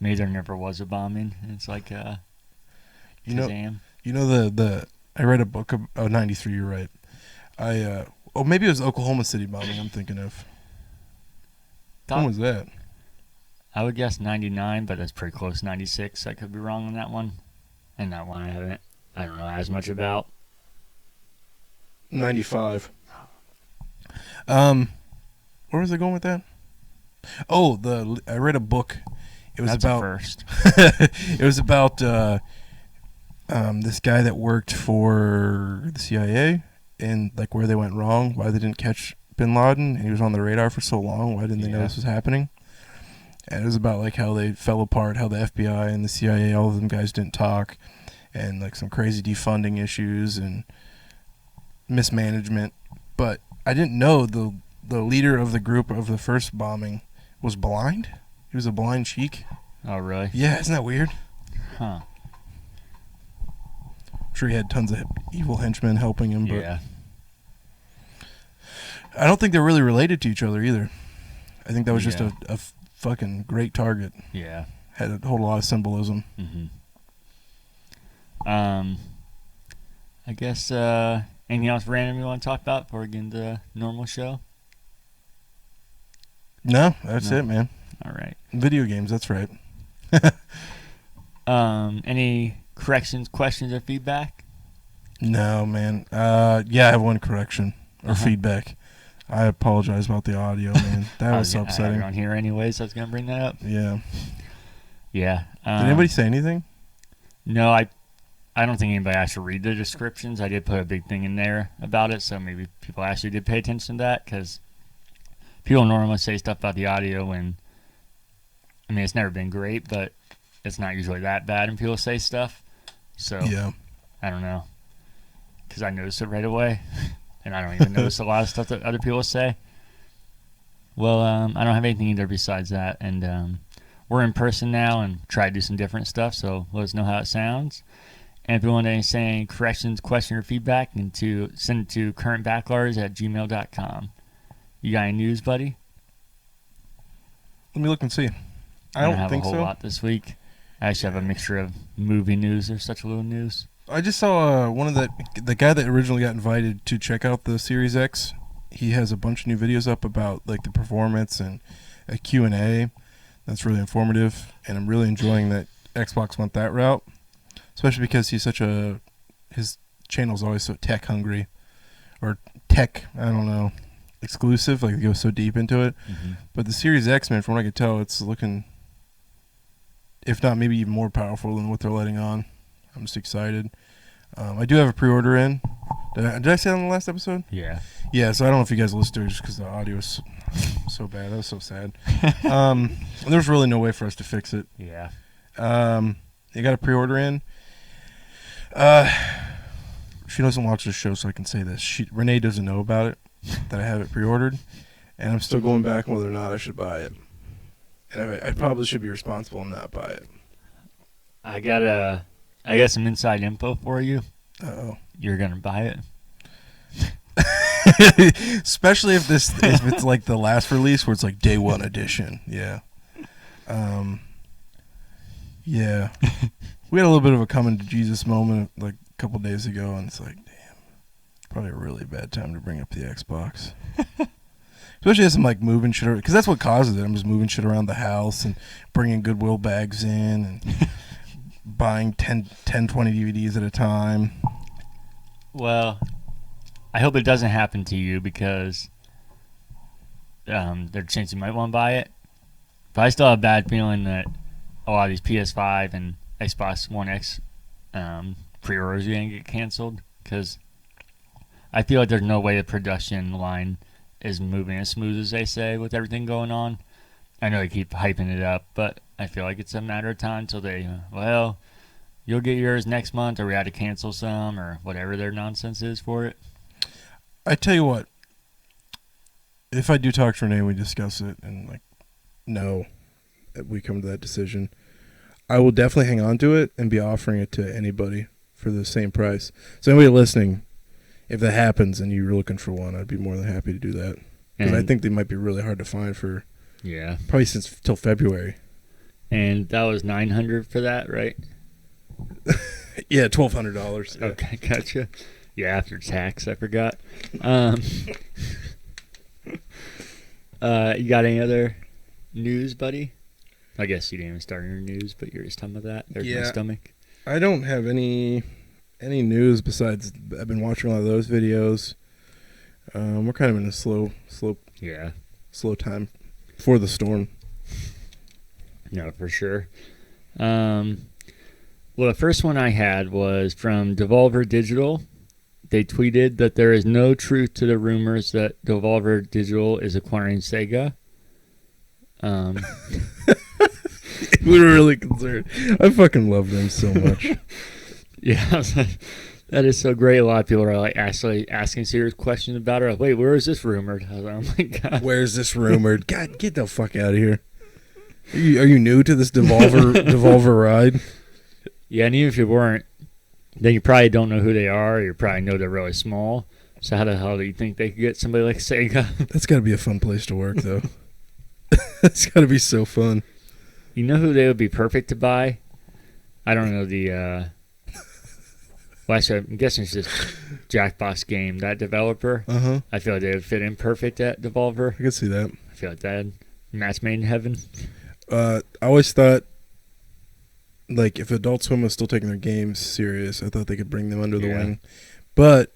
Maybe there never was a bombing. It's like Kazam. You know I read a book of 93. You're right. Maybe it was the Oklahoma City bombing. I'm thinking of. When was that? I would guess 99, but that's pretty close. 96. I could be wrong on that one. And that one I don't know as much about. 95. Where was I going with that? Oh, I read a book. It was about first. It was about this guy that worked for the CIA and like where they went wrong, why they didn't catch bin Laden, and he was on the radar for so long. Why didn't they know this was happening? And it was about like how they fell apart, how the FBI and the CIA, all of them guys didn't talk, and like some crazy defunding issues and mismanagement. But I didn't know the leader of the group of the first bombing was blind. He was a blind sheik. Oh, really? Yeah, isn't that weird? Huh. I'm sure he had tons of evil henchmen helping him, but yeah. I don't think they're really related to each other either. I think that was just a fucking great target. Yeah. Had a whole lot of symbolism. Mm-hmm. I guess anything else random you want to talk about before we get into the normal show? No, that's it, man. All right. Video games, that's right. Any corrections, questions, or feedback? No, man. Yeah, I have one correction or feedback. I apologize about the audio, man. That was so upsetting. I had it on here anyway, so I was going to bring that up. Yeah. Yeah. Did anybody say anything? No, I don't think anybody actually read the descriptions. I did put a big thing in there about it, so maybe people actually did pay attention to that, because people normally say stuff about the audio when, I mean, it's never been great, but it's not usually that bad when people say stuff. So, yeah. I don't know, because I noticed it right away, and I don't even notice a lot of stuff that other people say. Well, I don't have anything either besides that, and we're in person now and try to do some different stuff, so let us know how it sounds. And if you want to say any corrections, question, or feedback, send it to currentbackloggers@gmail.com. You got any news, buddy? Let me look and see. I don't have think a whole so. lot this week. I actually have a mixture of movie news. There's such a little news. I just saw one of the guy that originally got invited to check out the Series X. He has a bunch of new videos up about like the performance and a Q&A. That's really informative, and I'm really enjoying that Xbox went that route, especially because his channel's always so tech hungry, or tech, I don't know, exclusive, like they go so deep into it. Mm-hmm. But the Series X, man, from what I could tell, it's looking, if not maybe even more powerful than what they're letting on. I'm just excited. I do have a pre-order in. Did I say that on the last episode? Yeah. Yeah, so I don't know if you guys listened to it just because the audio is so bad. That was so sad. There's really no way for us to fix it. Yeah. You got a pre-order in. She doesn't watch the show, so I can say this. Renee doesn't know about it, that I have it pre-ordered, and I'm still going back on whether or not I should buy it. And I probably should be responsible and not buy it. I got some inside info for you. Uh-oh. You're gonna buy it. Especially if it's like the last release where it's like day one edition. Yeah. Yeah. We had a little bit of a coming to Jesus moment like a couple days ago, and it's like, damn, probably a really bad time to bring up the Xbox. Especially as I'm like moving shit around, because that's what causes it. I'm just moving shit around the house and bringing Goodwill bags in and buying 10, 20 DVDs at a time. Well, I hope it doesn't happen to you, because there's a chance you might want to buy it. But I still have a bad feeling that a lot of these PS5 and Xbox One X pre-orders are going to get canceled, because I feel like there's no way the production line is moving as smooth as they say with everything going on. I know they keep hyping it up, but I feel like it's a matter of time till they, you'll get yours next month, or we had to cancel some, or whatever their nonsense is for it. I tell you what, if I do talk to Renee, we discuss it, and like, no, we come to that decision, I will definitely hang on to it and be offering it to anybody for the same price. So anybody listening, if that happens and you're looking for one, I'd be more than happy to do that, because I think they might be really hard to find for probably till February. And that was $900 for that, right? Yeah, $1,200. Yeah. Okay, gotcha. Yeah, after tax, I forgot. You got any other news, buddy? I guess you didn't even start your news, but you're just talking about that. There's my stomach. I don't have any news besides I've been watching a lot of those videos. We're kind of in a slow time before the storm. No, for sure. Well, the first one I had was from Devolver Digital. They tweeted that there is no truth to the rumors that Devolver Digital is acquiring Sega. We were really concerned. I fucking love them so much. Yeah, that is so great. A lot of people are like actually asking serious questions about it. Like, wait, where is this rumored? I was like, oh my god, where's this rumored? God, get the fuck out of here. Are you new to this Devolver ride? Yeah, and even if you weren't, then you probably don't know who they are. You probably know they're really small. So how the hell do you think they could get somebody like Sega? That's got to be a fun place to work, though. It's got to be so fun. You know who they would be perfect to buy? I don't know the. Well, actually, I'm guessing it's just Jackbox Game, that developer. I feel like they would fit in perfect at Devolver. I can see that. I feel like that match made in heaven. I always thought, like, if Adult Swim was still taking their games serious, I thought they could bring them under the wing. But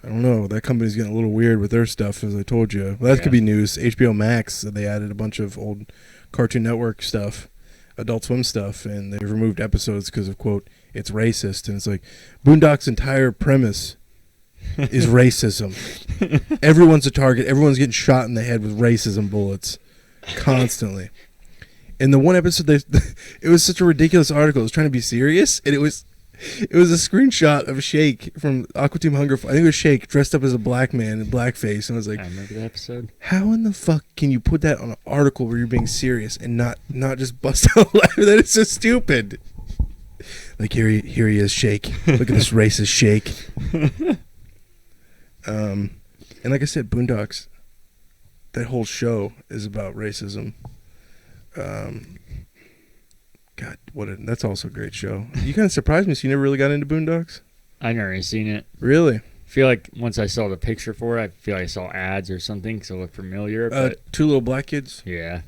I don't know. That company's getting a little weird with their stuff, as I told you. Well, that could be news. HBO Max, they added a bunch of old Cartoon Network stuff, Adult Swim stuff, and they've removed episodes because of, quote, it's racist. And it's like, Boondock's entire premise is racism. Everyone's a target. Everyone's getting shot in the head with racism bullets constantly. In the one episode, it was such a ridiculous article. It was trying to be serious, and it was a screenshot of Shake from Aqua Team Hunger. I think it was Shake dressed up as a black man in blackface, and I was like, I remember that episode. How in the fuck can you put that on an article where you're being serious and not just bust out laughing? That is so stupid. Like, here he is, Shake. Look at this racist Shake. And like I said, Boondocks, that whole show is about racism. God, that's also a great show. You kind of surprised me, so you never really got into Boondocks? I never even seen it. Really? I feel like once I saw the picture for it, I feel like I saw ads or something because it looked familiar. But two little black kids? Yeah.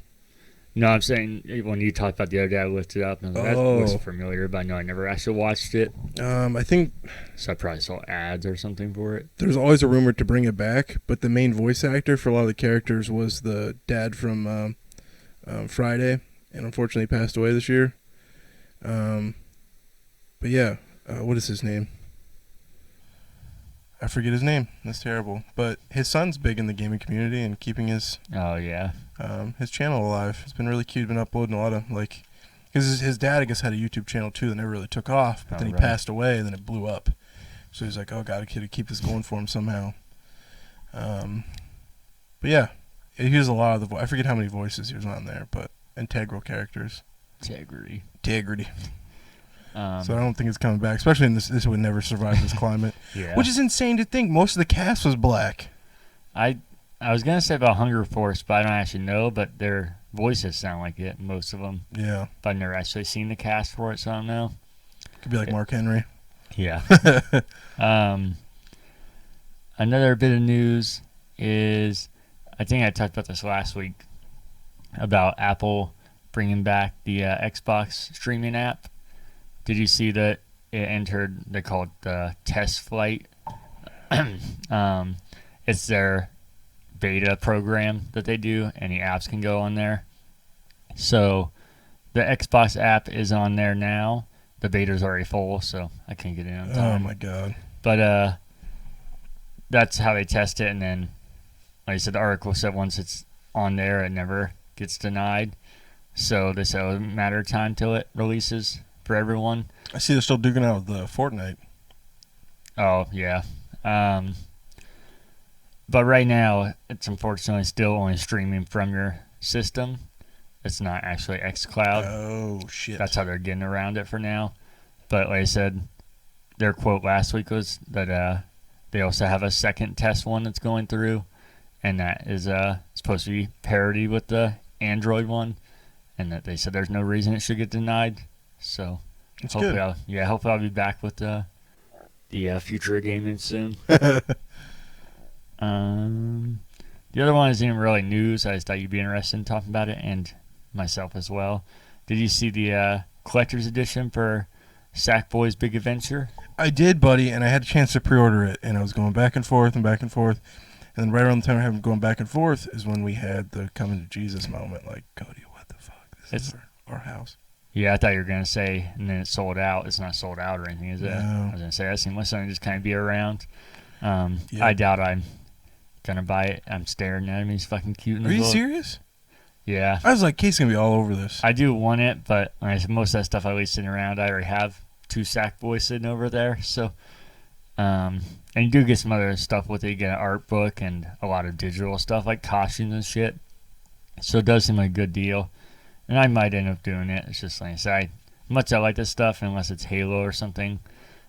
No, I'm saying when you talked about the other day, I looked it up and I was like, that looks familiar, but I know I never actually watched it. I think... So I probably saw ads or something for it. There's always a rumor to bring it back, but the main voice actor for a lot of the characters was the dad from Friday, and unfortunately passed away this year. But yeah, what is his name? I forget his name. That's terrible. But his son's big in the gaming community and keeping his his channel alive. It's been really cute. Been uploading a lot of because his dad I guess had a YouTube channel too that never really took off. But then he passed away and then it blew up. So he's like, oh, gotta keep this going for him somehow. But yeah, he has a lot of the I forget how many voices he was on there, but integral characters. Integrity. So I don't think it's coming back, especially in this would never survive this climate. Yeah. Which is insane to think. Most of the cast was black. I was going to say about Hunger Force, but I don't actually know, but their voices sound like it, most of them. Yeah. But I've never actually seen the cast for it, so I don't know. Could be like Mark Henry. Yeah. Another bit of news is, I think I talked about this last week, about Apple bringing back the Xbox streaming app. Did you see that it entered, they call it the test flight? It's their beta program that they do. Any apps can go on there. So the Xbox app is on there now. The beta's already full, so I can't get in on time. Oh, my God. But that's how they test it. And then, like I said, the article said once it's on there, it never gets denied. So they said it was a matter of time till it releases for everyone. I see they're still duking out with Fortnite. Oh, yeah. But right now, it's unfortunately still only streaming from your system. It's not actually xCloud. Oh, shit. That's how they're getting around it for now. But like I said, their quote last week was that they also have a second test one that's going through, and that is supposed to be parity with the Android one, and that they said there's no reason it should get denied. So hopefully I'll be back with the future of gaming soon. The other one isn't really news. I just thought you'd be interested in talking about it, and myself as well. Did you see the collector's edition for Sackboy's Big Adventure? I did, buddy, and I had a chance to pre-order it, and I was going back and forth. And then right around the time I was going back and forth is when we had the coming to Jesus moment, like, Cody, what the fuck? This is our house. Yeah, I thought you were going to say, and then it's sold out. It's not sold out or anything, is it? No. I was going to say, I seen my son just kind of be around. Yeah. I doubt I'm going to buy it. I'm staring at him. He's fucking cute in the book. Are you book. serious? Yeah. I was like, Kate's going to be all over this. I do want it, but most of that stuff I leave sitting around, I already have 2 Sackboys sitting over there. So, and you do get some other stuff with it. You get an art book and a lot of digital stuff like costumes and shit. So it does seem like a good deal. And I might end up doing it. It's just like I say, much I like this stuff, unless it's Halo or something,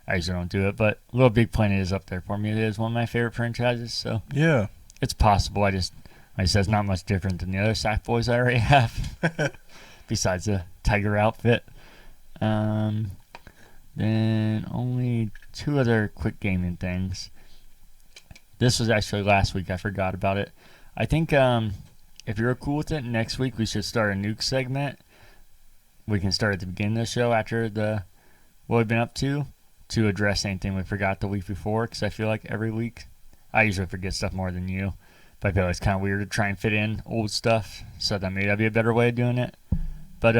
I usually don't do it. But Little Big Planet is up there for me. It is one of my favorite franchises. So yeah, it's possible. I just Like I said, it's not much different than the other Sackboys I already have, besides the tiger outfit. Then only 2 other quick gaming things. This was actually last week. I forgot about it. I think if you're cool with it, next week we should start a nuke segment. We can start at the beginning of the show after what we've been up to address anything we forgot the week before, because I feel like every week I usually forget stuff more than you. But I feel like it's kind of weird to try and fit in old stuff, so that maybe that'd be a better way of doing it. But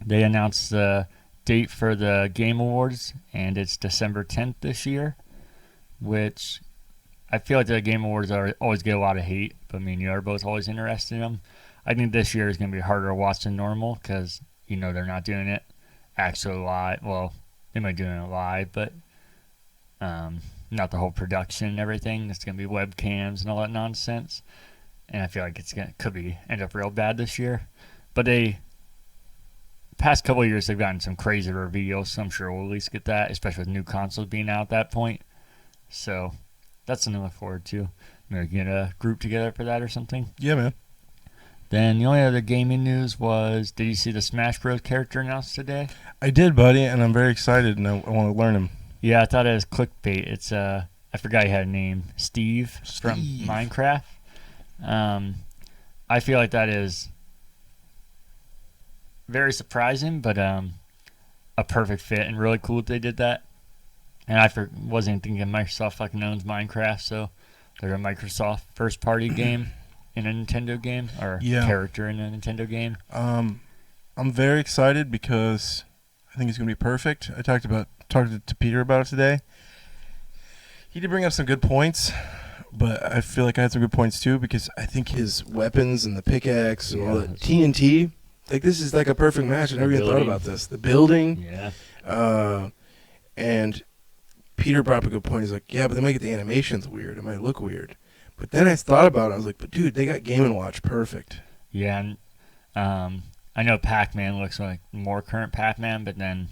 they announced the date for the Game Awards, and it's December 10th this year, which I feel like the Game Awards always get a lot of hate, but me and you are both always interested in them. I think this year is going to be harder to watch than normal because, they're not doing it actually live. Well, they might be doing it live, but not the whole production and everything. It's going to be webcams and all that nonsense. And I feel like could end up real bad this year. But past couple of years, they've gotten some crazy reveals, so I'm sure we'll at least get that, especially with new consoles being out at that point. So that's something to look forward to. Maybe get a group together for that or something. Yeah, man. Then the only other gaming news was, did you see the Smash Bros. Character announced today? I did, buddy, and I'm very excited, and I want to learn him. Yeah, I thought it was clickbait. It's I forgot he had a name, Steve from Minecraft. I feel like that is very surprising, but a perfect fit and really cool that they did that. And I wasn't thinking Microsoft fucking owns Minecraft, so they're a Microsoft first-party game in a Nintendo game, or character in a Nintendo game. I'm very excited because I think it's going to be perfect. I talked to Peter about it today. He did bring up some good points, but I feel like I had some good points too, because I think his weapons and the pickaxe and all that TNT, like this is like a perfect match. I never even thought about this. The building. Yeah. And Peter brought up a good point. He's like, yeah, but they might get the animations weird. It might look weird. But then I thought about it. I was like, but dude, they got Game & Watch perfect. Yeah, and I know Pac-Man looks like more current Pac-Man, but then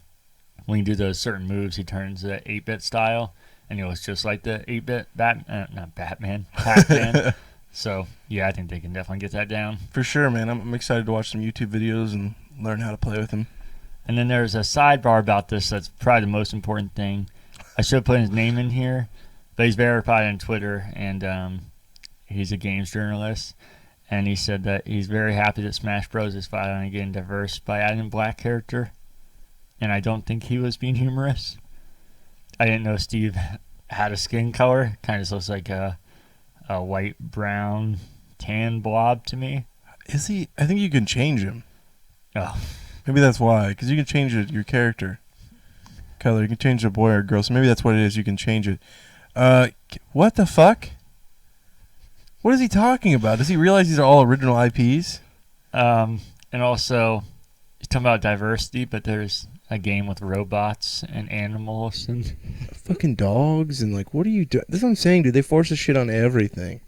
when you do those certain moves, he turns the 8-bit style, and he looks just like the 8-bit Pac-Man. So, yeah, I think they can definitely get that down. For sure, man. I'm excited to watch some YouTube videos and learn how to play with him. And then there's a sidebar about this that's probably the most important thing. I should have put his name in here, but he's verified on Twitter, and he's a games journalist. And he said that he's very happy that Smash Bros. Is finally getting diverse by adding a black character. And I don't think he was being humorous. I didn't know Steve had a skin color. Kind of looks like a white, brown, tan blob to me. Is he? I think you can change him. Oh. Maybe that's why. Because you can change your character color. You can change the boy or girl. So maybe that's what it is. You can change it. What the fuck? What is he talking about? Does he realize these are all original IPs? And also, he's talking about diversity, but there's a game with robots and animals and fucking dogs and like, what are you doing? That's what I'm saying, dude. They force this shit on everything.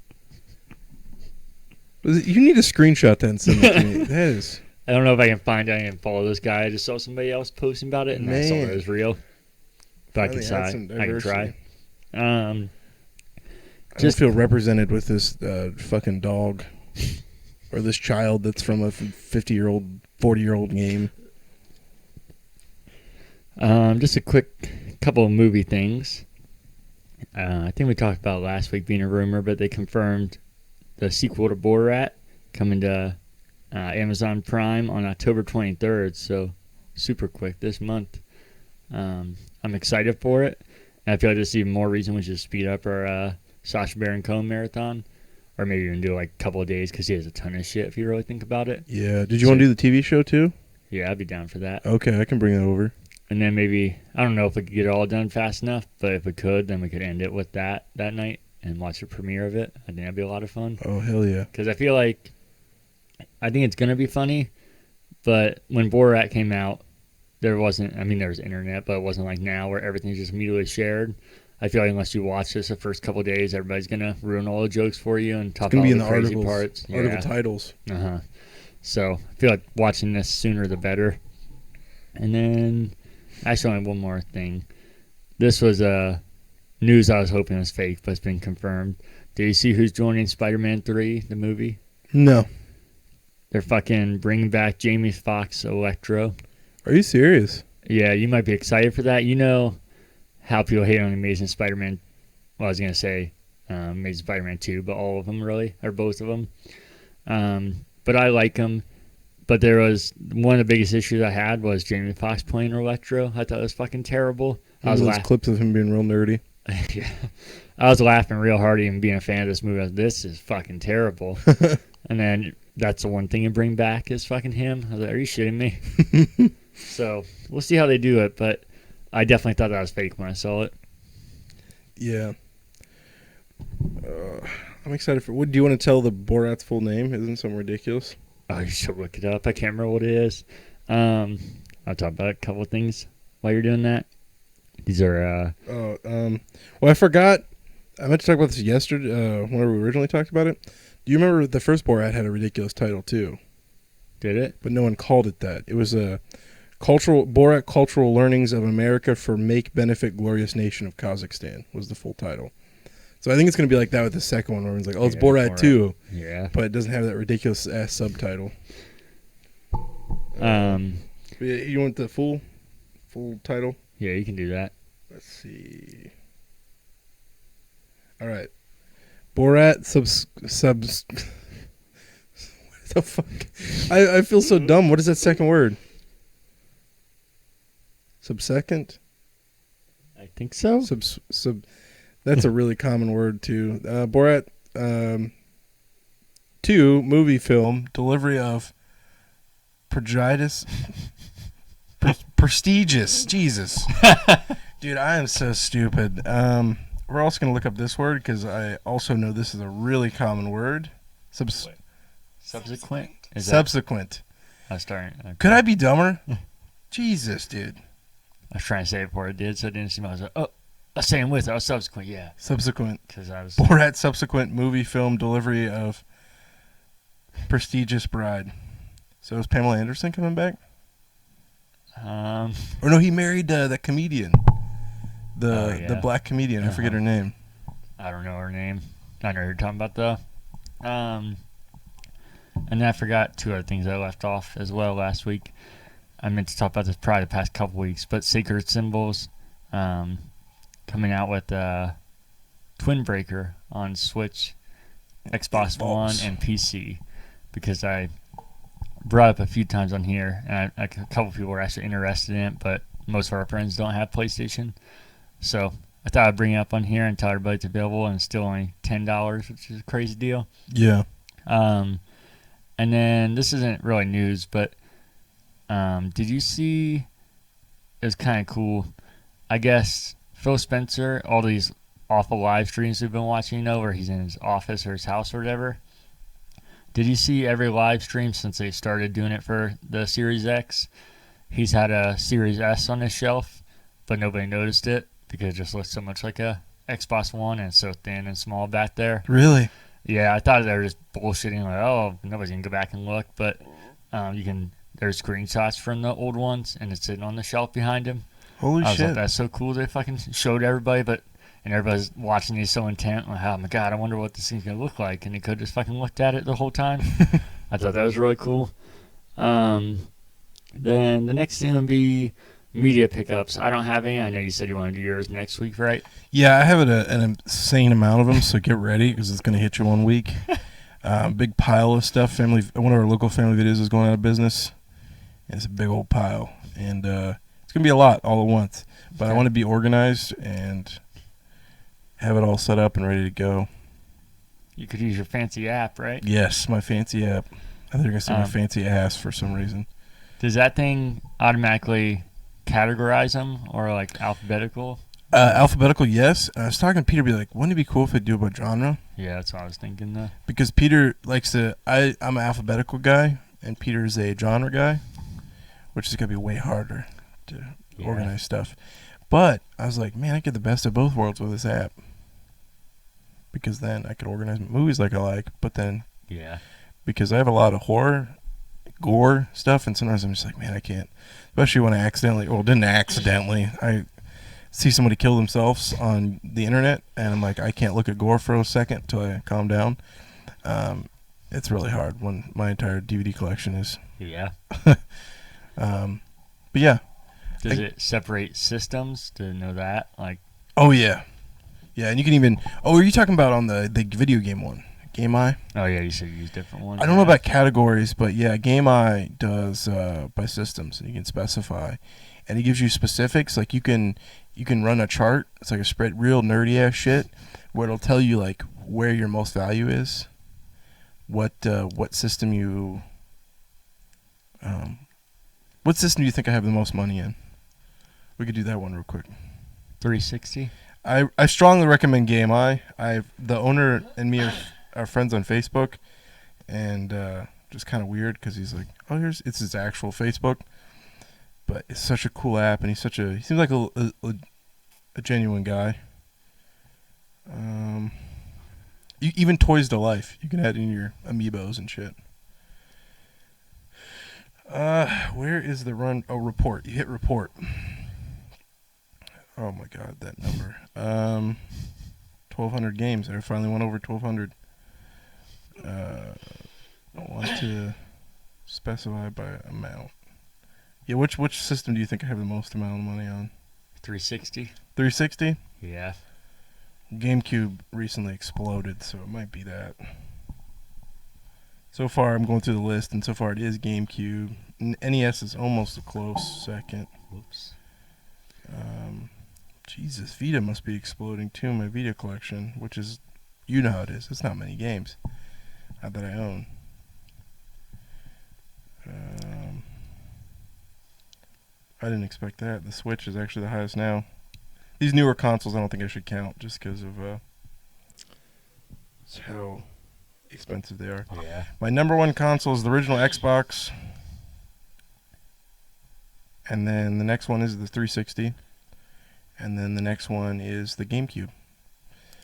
You need to screenshot that and send it to me. That is. I don't know if I can find it. I didn't follow this guy. I just saw somebody else posting about it, and I saw it was real. But I can try. I just feel represented with this fucking dog or this child that's from a 50-year-old, 40-year-old game. Just a quick couple of movie things. I think we talked about last week being a rumor, but they confirmed the sequel to Borat coming to Amazon Prime on October 23rd, so super quick this month. I'm excited for it, and I feel like there's even more reason we should speed up our Sacha Baron Cohen marathon, or maybe even do like a couple of days because he has a ton of shit if you really think about it. Yeah. Did you want to do the TV show too? Yeah, I'd be down for that. Okay, I can bring that over. And then maybe, I don't know if we could get it all done fast enough, but if we could, then we could end it with that night and watch the premiere of it. I think that'd be a lot of fun. Oh, hell yeah. Because I feel like, I think it's going to be funny, but when Borat came out, there was internet, but it wasn't like now where everything's just immediately shared. I feel like unless you watch this the first couple of days, everybody's going to ruin all the jokes for you and talk about all the crazy parts. Article titles. Uh-huh. So I feel like watching this sooner the better. And then, actually, only one more thing. This was news I was hoping was fake, but it's been confirmed. Did you see who's joining Spider-Man 3, the movie? No. They're fucking bringing back Jamie Foxx Electro. Are you serious? Yeah, you might be excited for that. You know how people hate on Amazing Spider-Man. Well, I was going to say Amazing Spider-Man 2, but all of them really, or both of them. But I like them. But there was one of the biggest issues I had was Jamie Foxx playing Electro. I thought it was fucking terrible. I was those clips of him being real nerdy. Yeah. I was laughing real hard even being a fan of this movie. I was, this is fucking terrible. And then that's the one thing you bring back is fucking him. I was like, are you shitting me? So we'll see how they do it, but I definitely thought that was fake when I saw it. Yeah. I'm excited for. What do you want to tell the Borat's full name? Isn't something ridiculous? Oh, you should look it up. I can't remember what it is. I'll talk about a couple of things while you're doing that. These are. Well, I forgot. I meant to talk about this yesterday. Whenever we originally talked about it. Do you remember the first Borat had a ridiculous title too? Did it? But no one called it that. It was a Borat Cultural Learnings of America for Make Benefit Glorious Nation of Kazakhstan was the full title. So I think it's going to be like that with the second one, where it's like, oh, it's Borat 2. Yeah. But it doesn't have that ridiculous ass subtitle. You want the full title? Yeah, you can do that. Let's see. All right. Borat what the fuck? I feel so dumb. What is that second word? Subsecond? I think so. That's a really common word too. Borat 2 movie film delivery of prestigious. Jesus. Dude, I am so stupid. We're also going to look up this word because I also know this is a really common word. Subsequent? Subsequent. I was starting. Okay. Could I be dumber? Jesus, dude. I was trying to say it before it did, so it didn't seem. I was like, oh, I was saying with. I was subsequent, yeah. Subsequent. Because I was. Borat subsequent movie film delivery of prestigious bride. So is Pamela Anderson coming back? Or no, he married the comedian. The black comedian. I forget her name. I don't know her name. I know who you're talking about though. And then I forgot two other things I left off as well last week. I meant to talk about this probably the past couple weeks, but Sacred Symbols coming out with Twin Breaker on Switch, Xbox One, and PC, because I brought up a few times on here, and a couple people were actually interested in it, but most of our friends don't have PlayStation. So I thought I'd bring it up on here and tell everybody it's available, and it's still only $10, which is a crazy deal. Yeah. And then this isn't really news, but did you see? It was kind of cool. I guess Phil Spencer, all these awful live streams we've been watching, where he's in his office or his house or whatever. Did you see every live stream since they started doing it for the Series X? He's had a Series S on his shelf, but nobody noticed it because it just looks so much like a Xbox One and it's so thin and small back there. Really? Yeah, I thought they were just bullshitting, like, oh, nobody's going to go back and look, but there's screenshots from the old ones, and it's sitting on the shelf behind him. Holy I was shit. like, that's so cool they fucking showed everybody, and everybody's watching these so intent, like, oh my god, I wonder what this thing's going to look like, and he could have just fucking looked at it the whole time. I thought that was really cool. Then the next thing would be media pickups. I don't have any. I know you said you want to do yours next week, right? Yeah, I have an insane amount of them, so get ready because it's going to hit you one week. Big pile of stuff. One of our local family videos is going out of business. And it's a big old pile, and it's going to be a lot all at once. But I want to be organized and have it all set up and ready to go. You could use your fancy app, right? Yes, my fancy app. I think you're going to see my fancy ass for some reason. Does that thing automatically categorize them or like alphabetical? Alphabetical, yes. I was talking to Peter, be like, wouldn't it be cool if they do it by genre? Yeah, that's what I was thinking though. Because Peter likes to, I'm an alphabetical guy, and Peter's a genre guy, which is going to be way harder to organize stuff. But I was like, man, I get the best of both worlds with this app. Because then I could organize movies like I like, but then, because I have a lot of horror, gore stuff, and sometimes I'm just like, man, I can't. Especially when I didn't accidentally. see somebody kill themselves on the internet, and I'm like, I can't look at gore for a second until I calm down. It's really hard when my entire DVD collection is. Yeah. But yeah. Does it separate systems to know that? Like. Oh yeah, yeah, and you can even. Oh, are you talking about on the video game one? Game Eye? Oh yeah, you said you use different ones. I don't know about categories, but yeah, Game Eye does by systems, and you can specify, and it gives you specifics. Like you can run a chart. It's like a spread, real nerdy ass shit, where it'll tell you like where your most value is, what system you, what system do you think I have the most money in? We could do that one real quick. 360. I strongly recommend Game Eye. The owner and me are friends on Facebook, and just kind of weird because he's like, oh, it's his actual Facebook, but it's such a cool app, and he seems like a genuine guy. Even Toys to Life, you can add in your amiibos and shit. Where is the run? Oh, report. You hit report. Oh my god, that number. 1,200 games. I finally went over 1,200. I want to specify by amount. Yeah, which system do you think I have the most amount of money on? 360. 360? Yeah. GameCube recently exploded, so it might be that. So far, I'm going through the list, and so far it is GameCube. NES is almost a close second. Whoops. Jesus, Vita must be exploding too, my Vita collection, which is, you know how it is. It's not many games that I own. I didn't expect that. The Switch is actually the highest now. These newer consoles I don't think I should count just because of how expensive they are. Yeah. My number one console is the original Xbox. And then the next one is the 360. And then the next one is the GameCube.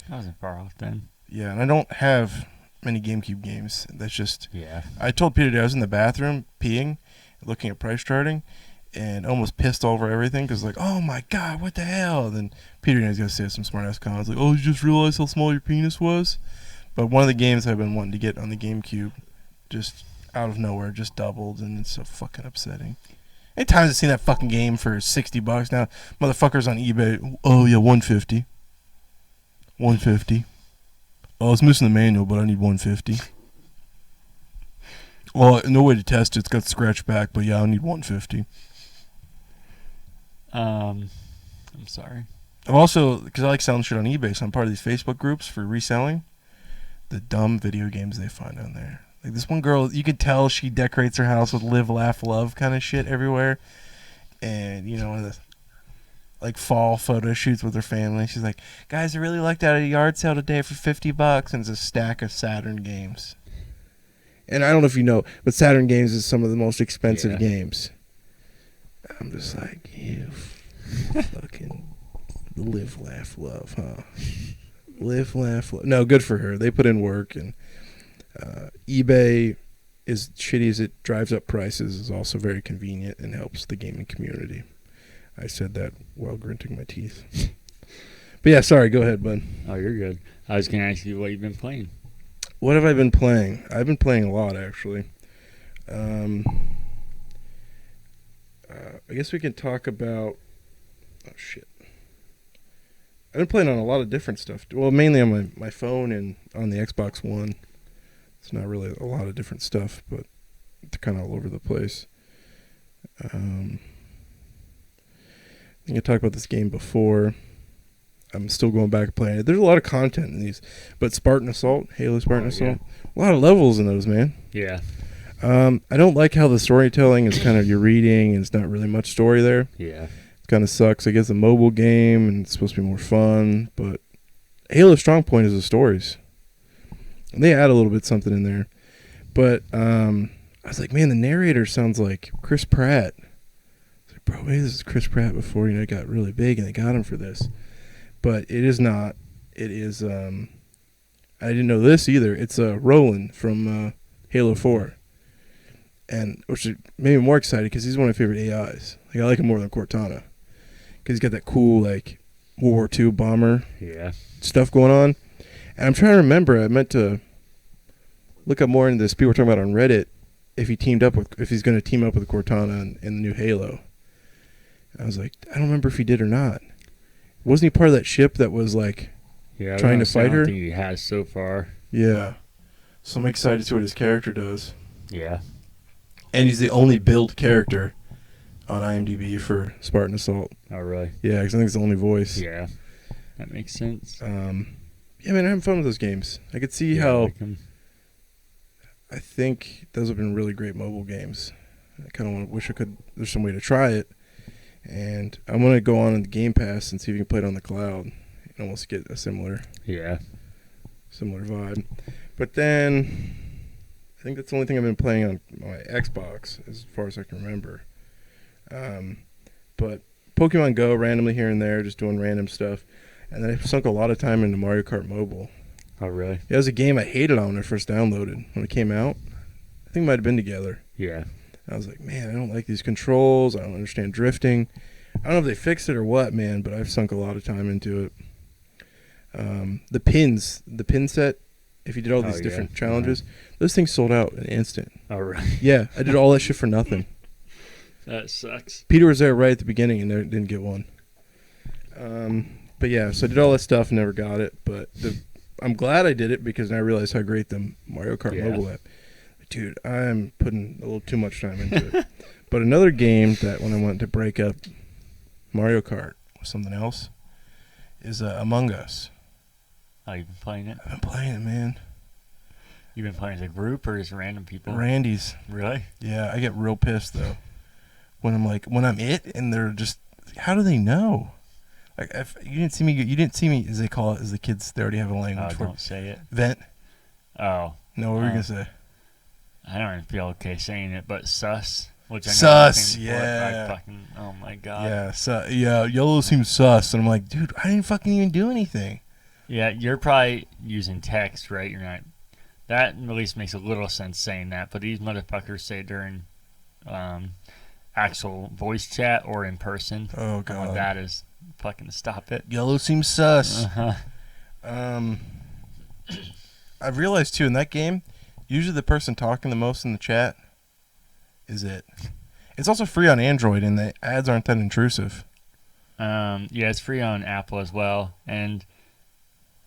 I wasn't far off then. Yeah, and I don't have many GameCube games. That's just... Yeah. I told Peter today I was in the bathroom peeing, looking at price charting, and almost pissed over everything because like, oh my god, what the hell? And then Peter was going to say some smart-ass comments like, oh, you just realized how small your penis was? But one of the games I've been wanting to get on the GameCube just out of nowhere just doubled, and it's so fucking upsetting. Any times I've seen that fucking game for $60 now, motherfuckers on eBay. Oh yeah, $150. $150. Oh, it's missing the manual, but I need $150. Well, no way to test it. It's got scratch back, but yeah, I need $150. I'm sorry. I've also, because I like selling shit on eBay, so I'm part of these Facebook groups for reselling. The dumb video games they find on there. Like this one girl, you could tell she decorates her house with live, laugh, love kind of shit everywhere. And, you know, one of the like fall photo shoots with her family. She's like, guys, I really lucked out at a yard sale today for $50. And it's a stack of Saturn games. And I don't know if you know, but Saturn games is some of the most expensive games. I'm just like, you fucking live, laugh, love, huh? Live, laugh, love. No, good for her. They put in work, and eBay, as shitty as it drives up prices, is also very convenient and helps the gaming community. I said that while grunting my teeth. But yeah, sorry, go ahead, bud. Oh, you're good. I was going to ask you what you've been playing. What have I been playing? I've been playing a lot, actually. I guess we can talk about... Oh, shit. I've been playing on a lot of different stuff. Well, mainly on my phone and on the Xbox One. It's not really a lot of different stuff, but it's kind of all over the place. I think I talked about this game before. I'm still going back and playing it. There's a lot of content in these. But Spartan Assault, Halo Spartan Assault, a lot of levels in those, man. Yeah. I don't like how the storytelling is kind of you're reading and it's not really much story there. Yeah. It kind of sucks. I guess a mobile game and it's supposed to be more fun, but Halo's strong point is the stories. And they add a little bit something in there. But I was like, man, the narrator sounds like Chris Pratt. I was like, bro, maybe this is Chris Pratt before, it got really big and they got him for this. But it is not. It is, I didn't know this either. It's Roland from Halo 4. And which made me more excited because he's one of my favorite AIs. Like I like him more than Cortana. Because he's got that cool, like, World War II bomber Yeah. stuff going on. And I'm trying to remember. I meant to look up more into this. People were talking about on Reddit if he's going to team up with Cortana in the new Halo. I was like, I don't remember if he did or not. Wasn't he part of that ship that was like trying to fight her? I think he has so far. Yeah. So I'm excited to see what his character does. Yeah. And he's the only build character on IMDb for Spartan Assault. Oh, really? Yeah, because I think it's the only voice. Yeah. That makes sense. Yeah, man, I'm having fun with those games. I could see how. I think those have been really great mobile games. I kind of wish I could. There's some way to try it, and I'm gonna go on the Game Pass and see if you can play it on the cloud and almost get a similar vibe. But then, I think that's the only thing I've been playing on my Xbox as far as I can remember. But Pokemon Go randomly here and there, just doing random stuff, and then I sunk a lot of time into Mario Kart Mobile. Oh, really? It was a game I hated on when I first downloaded. When it came out, I think it might have been together. Yeah. I was like, man, I don't like these controls. I don't understand drifting. I don't know if they fixed it or what, man, but I've sunk a lot of time into it. The pin set, if you did all these different challenges, those things sold out in an instant. Oh, right. Yeah, I did all that shit for nothing. That sucks. Peter was there right at the beginning and didn't get one. But yeah, so I did all that stuff and never got it, but I'm glad I did it because now I realized how great the Mario Kart mobile app. Dude, I'm putting a little too much time into it. But another game that when I went to break up Mario Kart with something else is Among Us. Oh, you've been playing it? I've been playing it, man. You've been playing as a group or just random people? Randy's. Really? Yeah, I get real pissed though when I'm it and they're just, how do they know? Like, if you didn't see me, as they call it, as the kids, they already have a language for it. Don't say it. Vent. Oh. No, what were you going to say? I don't even feel okay saying it, but sus. Which I know sus, yeah. Oh, my God. Yeah, yellow seems sus. And I'm like, dude, I didn't fucking even do anything. Yeah, you're probably using text, right? You're not. That at least makes a little sense saying that, but these motherfuckers say during actual voice chat or in person. Oh, God. Like that is fucking stop it. Yellow seems sus. Uh-huh. I've realized, too, in that game, usually the person talking the most in the chat is it. It's also free on Android, and the ads aren't that intrusive. Yeah, it's free on Apple as well. And,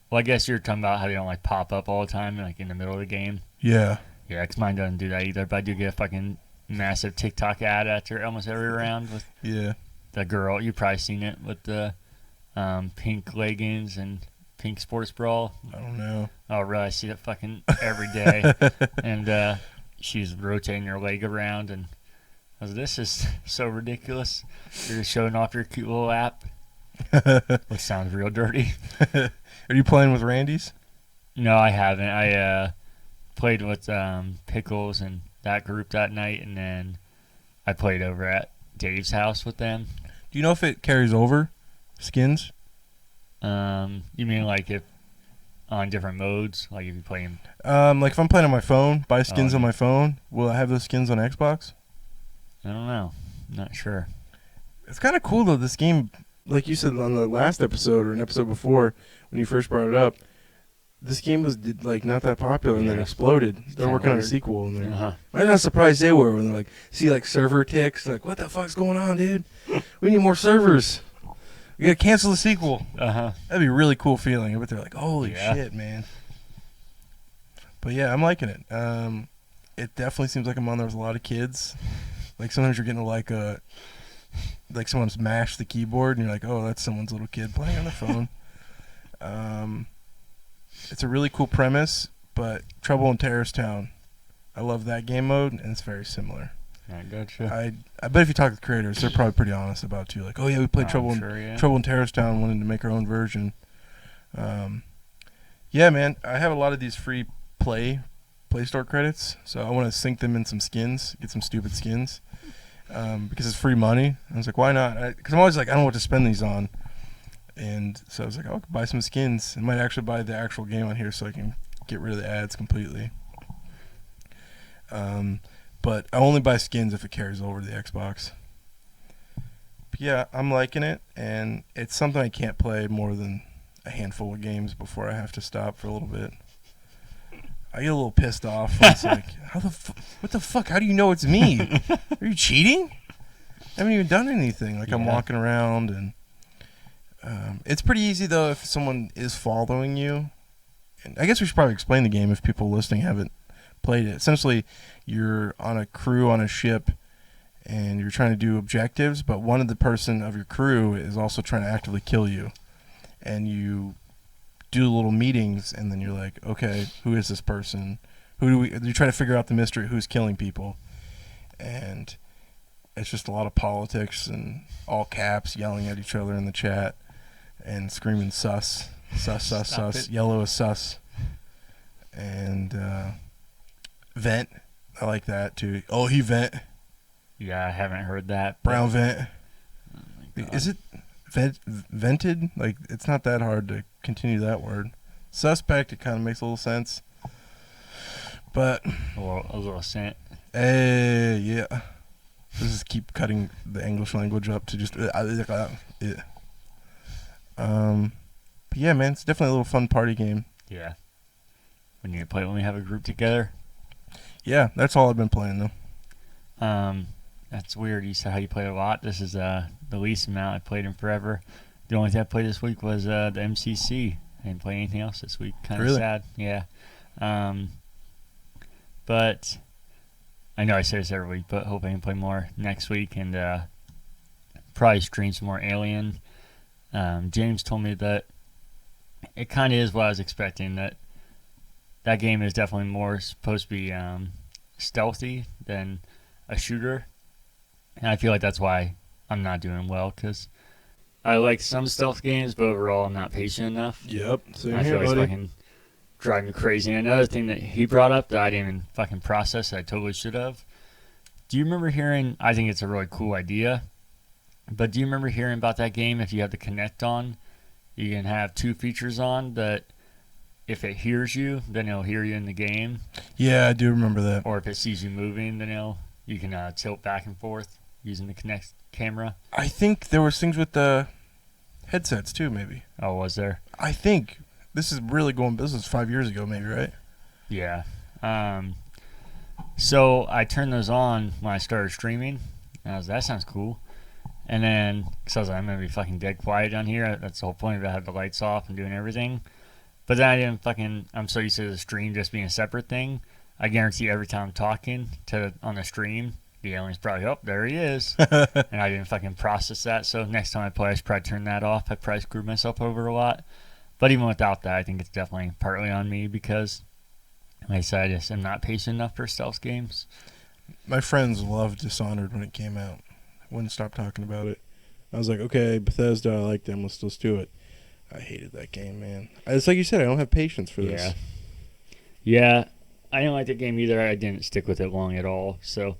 well, I guess you're talking about how they don't, like, pop up all the time, like, in the middle of the game. Yeah. Yeah, because mine doesn't do that either, but I do get a fucking massive TikTok ad after almost every round with the girl. You've probably seen it with the pink leggings and pink sports bra. I don't know. Oh, really? I see it fucking every day. And she's rotating her leg around, and I was like, this is so ridiculous. You're just showing off your cute little app, which sounds real dirty. Are you playing with Randy's? No, I haven't. I played with Pickles and that group that night, and then I played over at Dave's house with them. Do you know if it carries over skins? You mean like if on different modes, like if you play in? Like if I'm playing on my phone, buy skins on my phone, will I have those skins on Xbox? I don't know. I'm not sure. It's kind of cool though. This game, like you said on the last episode or an episode before when you first brought it up, this game was like not that popular and then exploded. They're working on a sequel and I'm not surprised they were when they like see like server ticks. Like, what the fuck's going on, dude? We need more servers. We gotta cancel the sequel. That'd be a really cool feeling. I bet they're like, holy shit, man. But yeah, I'm liking it. It definitely seems like I'm on there with a lot of kids. Like sometimes you're getting like someone's mashed the keyboard and you're like, oh, that's someone's little kid playing on the phone. It's a really cool premise, but Trouble in Terrorist Town, I love that game mode, and it's very similar. I gotcha. I bet if you talk to the creators, they're probably pretty honest about it too. Like, oh yeah, we played Trouble in Terrorist Town, wanted to make our own version. Yeah, man, I have a lot of these free Play Store credits, so I want to sink them in some skins, get some stupid skins, because it's free money. I was like, why not? Because I'm always like, I don't know what to spend these on. And so I was like, I'll buy some skins. I might actually buy the actual game on here so I can get rid of the ads completely. But I only buy skins if it carries over to the Xbox. Yeah, I'm liking it, and it's something I can't play more than a handful of games before I have to stop for a little bit. I get a little pissed off. It's like, what the fuck? How do you know it's me? Are you cheating? I haven't even done anything. Like, I'm walking around, and it's pretty easy, though, if someone is following you. And I guess we should probably explain the game if people listening haven't played it. Essentially, you're on a crew on a ship, and you're trying to do objectives, but one of the person of your crew is also trying to actively kill you. And you do little meetings, and then you're like, okay, who is this person? You try to figure out the mystery, who's killing people. And it's just a lot of politics and all caps, yelling at each other in the chat and screaming sus, yellow is sus. And vent, I like that too. Oh, he vent. Yeah, I haven't heard that. Brown vent. Oh, is it vented? Like, it's not that hard to continue that word. Suspect, it kind of makes a little sense. But a little scent. Yeah. Let's just keep cutting the English language up to just yeah. But yeah, man, it's definitely a little fun party game. Yeah. When you play when we have a group together. Yeah, that's all I've been playing though. That's weird. You said how you played a lot. This is the least amount I played in forever. The only thing I played this week was the MCC. I didn't play anything else this week. Kind of sad. Yeah. But I know I say this every week, but hope I can play more next week and probably stream some more Alien. James told me that it kind of is what I was expecting. That game is definitely more supposed to be stealthy than a shooter. And I feel like that's why I'm not doing well, because I like some stealth games, but overall I'm not patient enough. Yep. Same I here, feel like buddy. it's fucking drive me crazy. And another thing that he brought up that I didn't even fucking process that I totally should have. Do you remember hearing, I think it's a really cool idea, but do you remember hearing about that game if you have the Kinect on? You can have two features on that if it hears you, then it'll hear you in the game. Yeah, I do remember that. Or if it sees you moving, then you can tilt back and forth using the Kinect camera. I think there was things with the headsets too, maybe. Oh, was there? I think this is really going business 5 years ago, maybe, right? Yeah. So I turned those on when I started streaming. And I was that sounds cool. And then, because I was like, I'm going to be fucking dead quiet down here. That's the whole point of it. I had the lights off and doing everything. But then I didn't I'm so used to the stream just being a separate thing. I guarantee every time I'm talking on the stream, the alien's probably, oh, there he is. And I didn't fucking process that. So next time I play, I should probably turn that off. I probably screwed myself over a lot. But even without that, I think it's definitely partly on me because, like I said, I just am not patient enough for stealth games. My friends loved Dishonored when it came out. I wouldn't stop talking about it. I was like, okay, Bethesda, I like them. Let's do it. I hated that game, man. It's like you said, I don't have patience for this. Yeah, I didn't like that game either. I didn't stick with it long at all. So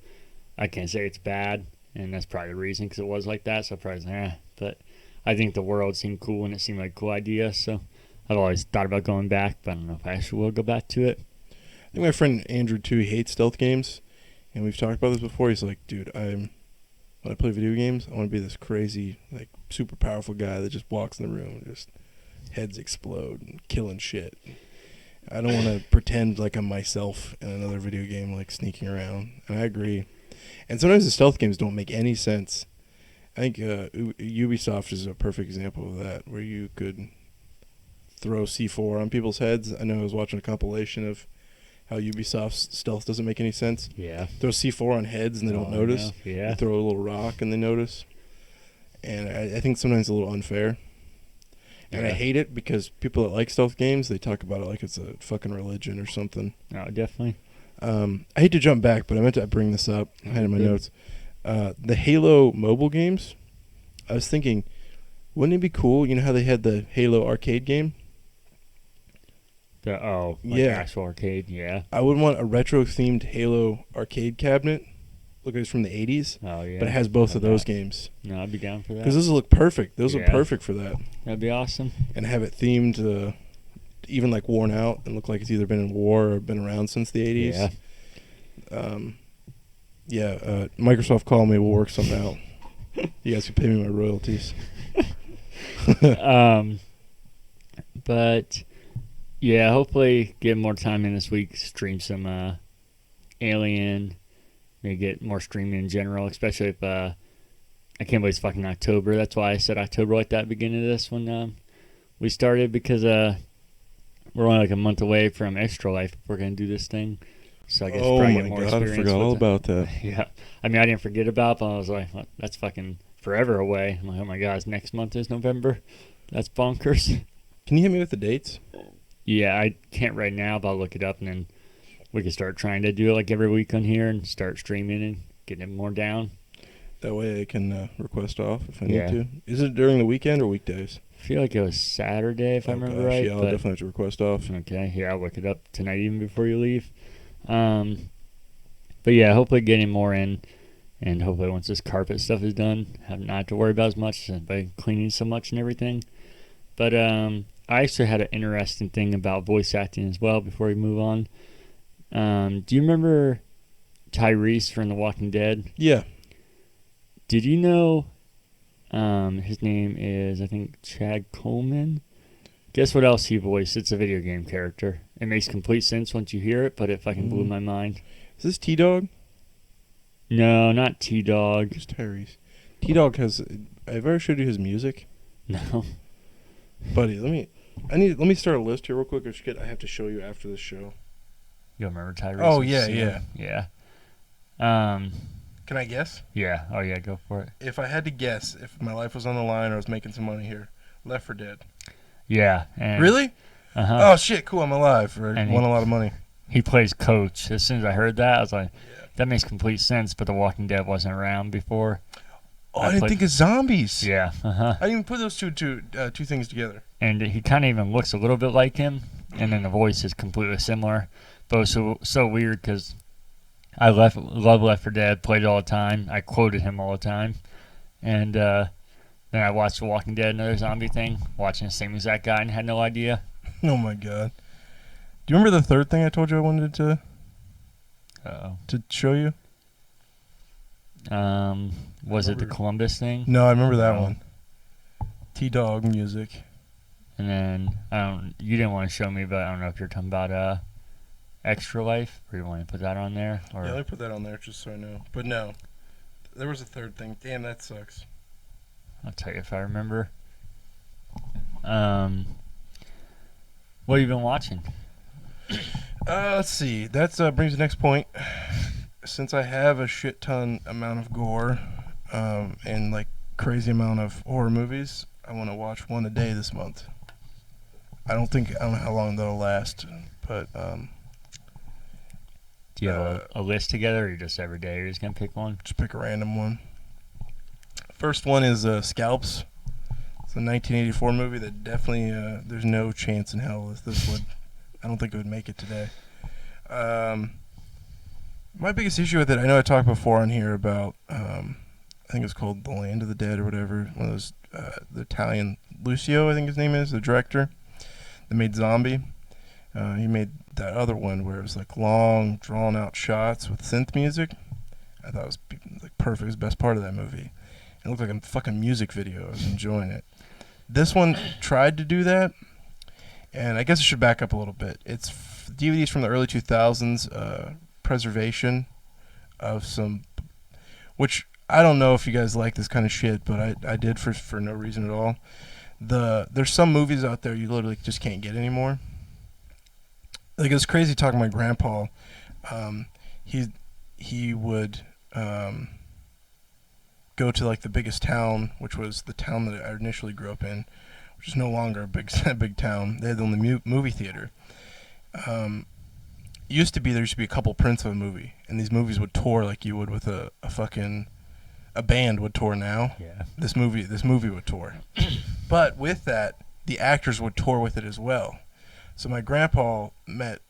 I can't say it's bad. And that's probably the reason because it was like that. So I probably was But I think the world seemed cool and it seemed like a cool idea. So I've always thought about going back, but I don't know if I actually will go back to it. I think my friend Andrew, too, he hates stealth games. And we've talked about this before. He's like, dude, when I play video games, I want to be this crazy, like, super powerful guy that just walks in the room and just heads explode and killing shit. I don't want to pretend like I'm myself in another video game, like sneaking around. And I agree. And sometimes the stealth games don't make any sense. I think Ubisoft is a perfect example of that, where you could throw C4 on people's heads. I know I was watching a compilation of how Ubisoft's stealth doesn't make any sense. Yeah. Throw C4 on heads and they don't notice. No. Yeah. You throw a little rock and they notice. And I think sometimes it's a little unfair. And I hate it because people that like stealth games, they talk about it like it's a fucking religion or something. No, definitely. I hate to jump back, but I meant to bring this up. I had it in my notes. The Halo mobile games, I was thinking, wouldn't it be cool? You know how they had the Halo arcade game? Actual arcade, yeah. I would want a retro-themed Halo arcade cabinet. Look, it's from the 80s. Oh, yeah. But it has both of those games. No, I'd be down for that. Because those look perfect. Those look perfect for that. That'd be awesome. And have it themed, even like worn out, and look like it's either been in war or been around since the 80s. Yeah. Microsoft called me. We'll work something out. You guys can pay me my royalties. But yeah, hopefully get more time in this week. Stream some Alien. Maybe get more streaming in general, especially if I can't believe it's fucking October. That's why I said October like that beginning of this when we started, because we're only like a month away from Extra Life if we're gonna do this thing. So I guess probably get more experience. I forgot all about that. Yeah, I mean I didn't forget about, but I was like, well, that's fucking forever away. I'm like, oh my god, next month is November. That's bonkers. Can you hit me with the dates? Yeah, I can't right now, but I'll look it up and then we can start trying to do it like every week on here and start streaming and getting it more down. That way I can request off if I need to. Is it during the weekend or weekdays? I feel like it was Saturday if I remember right. Yeah, I'll definitely have to request off. Okay, here, I'll look it up tonight even before you leave. But yeah, hopefully getting more in, and hopefully once this carpet stuff is done, have not to worry about as much by cleaning so much and everything. But I actually had an interesting thing about voice acting as well before we move on. Do you remember Tyrese from The Walking Dead? Yeah. Did you know his name is, I think, Chad Coleman? Guess what else he voiced? It's a video game character. It makes complete sense once you hear it, but it fucking blew my mind. Is this T-Dog? No, not T-Dog. It's Tyrese. T-Dog has... I've ever showed you his music? No. Buddy, let me start a list here real quick of shit I have to show you after this show. You remember Tyrese? Oh, yeah. Yeah. Can I guess? Yeah. Oh, yeah, go for it. If I had to guess, if my life was on the line or I was making some money here, Left 4 Dead. Yeah. Really? Uh-huh. Oh, shit, cool, I'm alive. I won a lot of money. He plays Coach. As soon as I heard that, I was like, that makes complete sense, but The Walking Dead wasn't around before. Oh, I didn't think of zombies. Yeah. Uh-huh. I didn't even put those two things together. And he kind of even looks a little bit like him, and then the voice is completely similar. But it was so weird because I love Left 4 Dead, played it all the time. I quoted him all the time. And then I watched The Walking Dead, another zombie thing, watching the same exact guy and had no idea. Oh, my God. Do you remember the third thing I told you I wanted to show you? Was it the Columbus thing? No, I remember that one. T-Dog music. And then, you didn't want to show me, but I don't know if you're talking about Extra Life, or you want to put that on there? Or? Yeah, let me put that on there just so I know. But no, there was a third thing. Damn, that sucks. I'll tell you if I remember. What have you been watching? Let's see. That brings the next point. Since I have a shit ton amount of gore and like crazy amount of horror movies, I want to watch one a day this month. I don't know how long that'll last, but do you have a list together, or you just every day you're just gonna pick one? Just pick a random one. First one is Scalps. It's a 1984 movie that definitely there's no chance in hell this would. I don't think it would make it today. My biggest issue with it, I know I talked before on here about, I think it's called The Land of the Dead or whatever. One of those, the Italian, Lucio, I think his name is, the director that made Zombie. He made that other one where it was like long, drawn-out shots with synth music. I thought it was like perfect. It was the best part of that movie. It looked like a fucking music video. I was enjoying it. This one tried to do that, and I guess I should back up a little bit. It's DVDs from the early 2000s, preservation of some, which I don't know if you guys like this kind of shit, but I did for no reason at all. There's some movies out there you literally just can't get anymore. Like, it was crazy talking to my grandpa. He would go to like the biggest town, which was the town that I initially grew up in, which is no longer a big town. They had the only movie theater. There used to be a couple prints of a movie, and these movies would tour like you would with a band would tour now. Yeah. This movie would tour. But with that, the actors would tour with it as well. So my grandpa met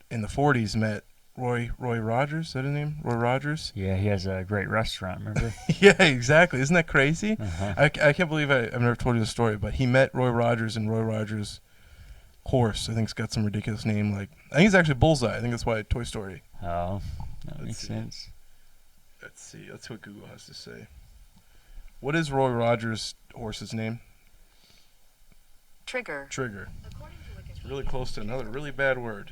Roy Rogers. Is that his name? Roy Rogers? Yeah, he has a great restaurant, remember? Yeah, exactly. Isn't that crazy? Uh-huh. I can't believe I've never told you the story, but he met Roy Rogers, and Roy Rogers' horse, I think, it's got some ridiculous name. Like, I think it's actually Bullseye. I think that's why Toy Story. Oh, that makes sense. Let's see. That's what Google has to say. What is Roy Rogers' horse's name? Trigger. Trigger. It's really close to another really bad word.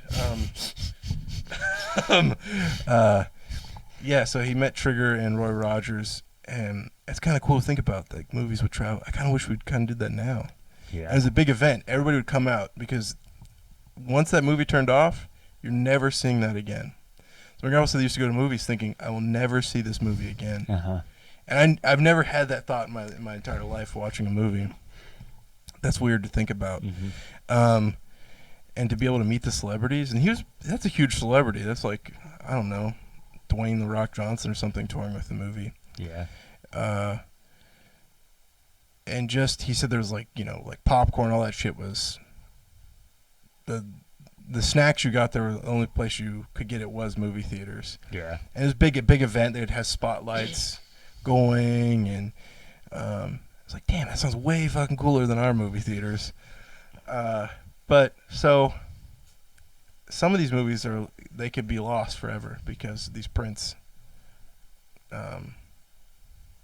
Yeah, so he met Trigger and Roy Rogers, and it's kind of cool to think about. Like, movies would travel. I kind of wish we'd kind of did that now. Yeah. And it was a big event. Everybody would come out because once that movie turned off, you're never seeing that again. So my grandma said they used to go to movies thinking, I will never see this movie again. Uh-huh. And I've never had that thought in my entire life watching a movie. That's weird to think about. Mm-hmm. And to be able to meet the celebrities, and that's a huge celebrity. That's like, I don't know, Dwayne The Rock Johnson or something touring with the movie. Yeah. And just, he said there was like, you know, like popcorn, all that shit was, the snacks you got there, the only place you could get it was movie theaters. Yeah. And it was a big event. They'd have spotlights going, and I was like, damn, that sounds way fucking cooler than our movie theaters. But so some of these movies they could be lost forever because these prints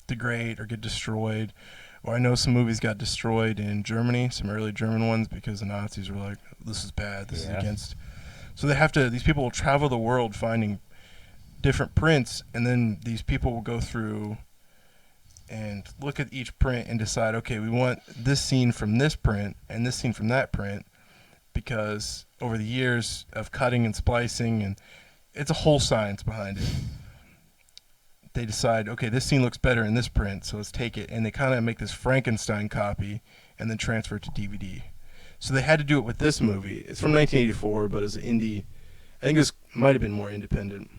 degrade or get destroyed. Or I know some movies got destroyed in Germany, some early German ones, because the Nazis were like, this is bad, this is against. So these people will travel the world finding different prints, and then these people will go through and look at each print and decide, okay, we want this scene from this print and this scene from that print, because over the years of cutting and splicing, and it's a whole science behind it, they decide, okay, this scene looks better in this print, so let's take it, and they kind of make this Frankenstein copy and then transfer it to DVD. So they had to do it with this movie. It's from 1984, but it's an indie, I think this might have been more independent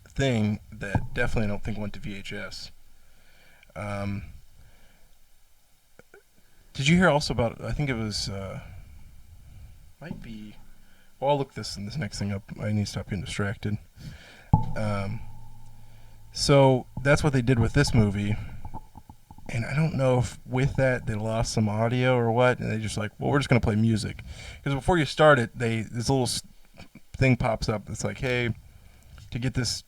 thing that definitely I don't think went to VHS. Did you hear also about, I think it was, might be, well, I'll look this next thing up. I need to stop getting distracted. So that's what they did with this movie. And I don't know if with that they lost some audio or what, and they just like, well, we're just going to play music. Because before you start it, this little thing pops up that's like, hey, to get this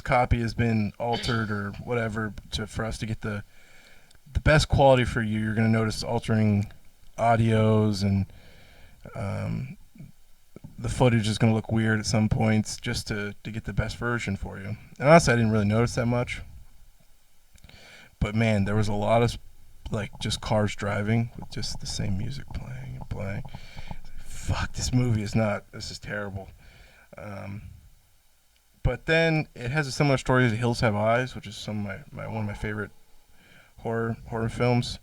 copy has been altered or whatever for us to get the best quality for you, you're going to notice altering audios, and the footage is going to look weird at some points just to get the best version for you. And honestly, I didn't really notice that much. But man, there was a lot of like just cars driving with just the same music playing and playing. Fuck, this is terrible. But then it has a similar story to Hills Have Eyes, which is one of my favorite horror films.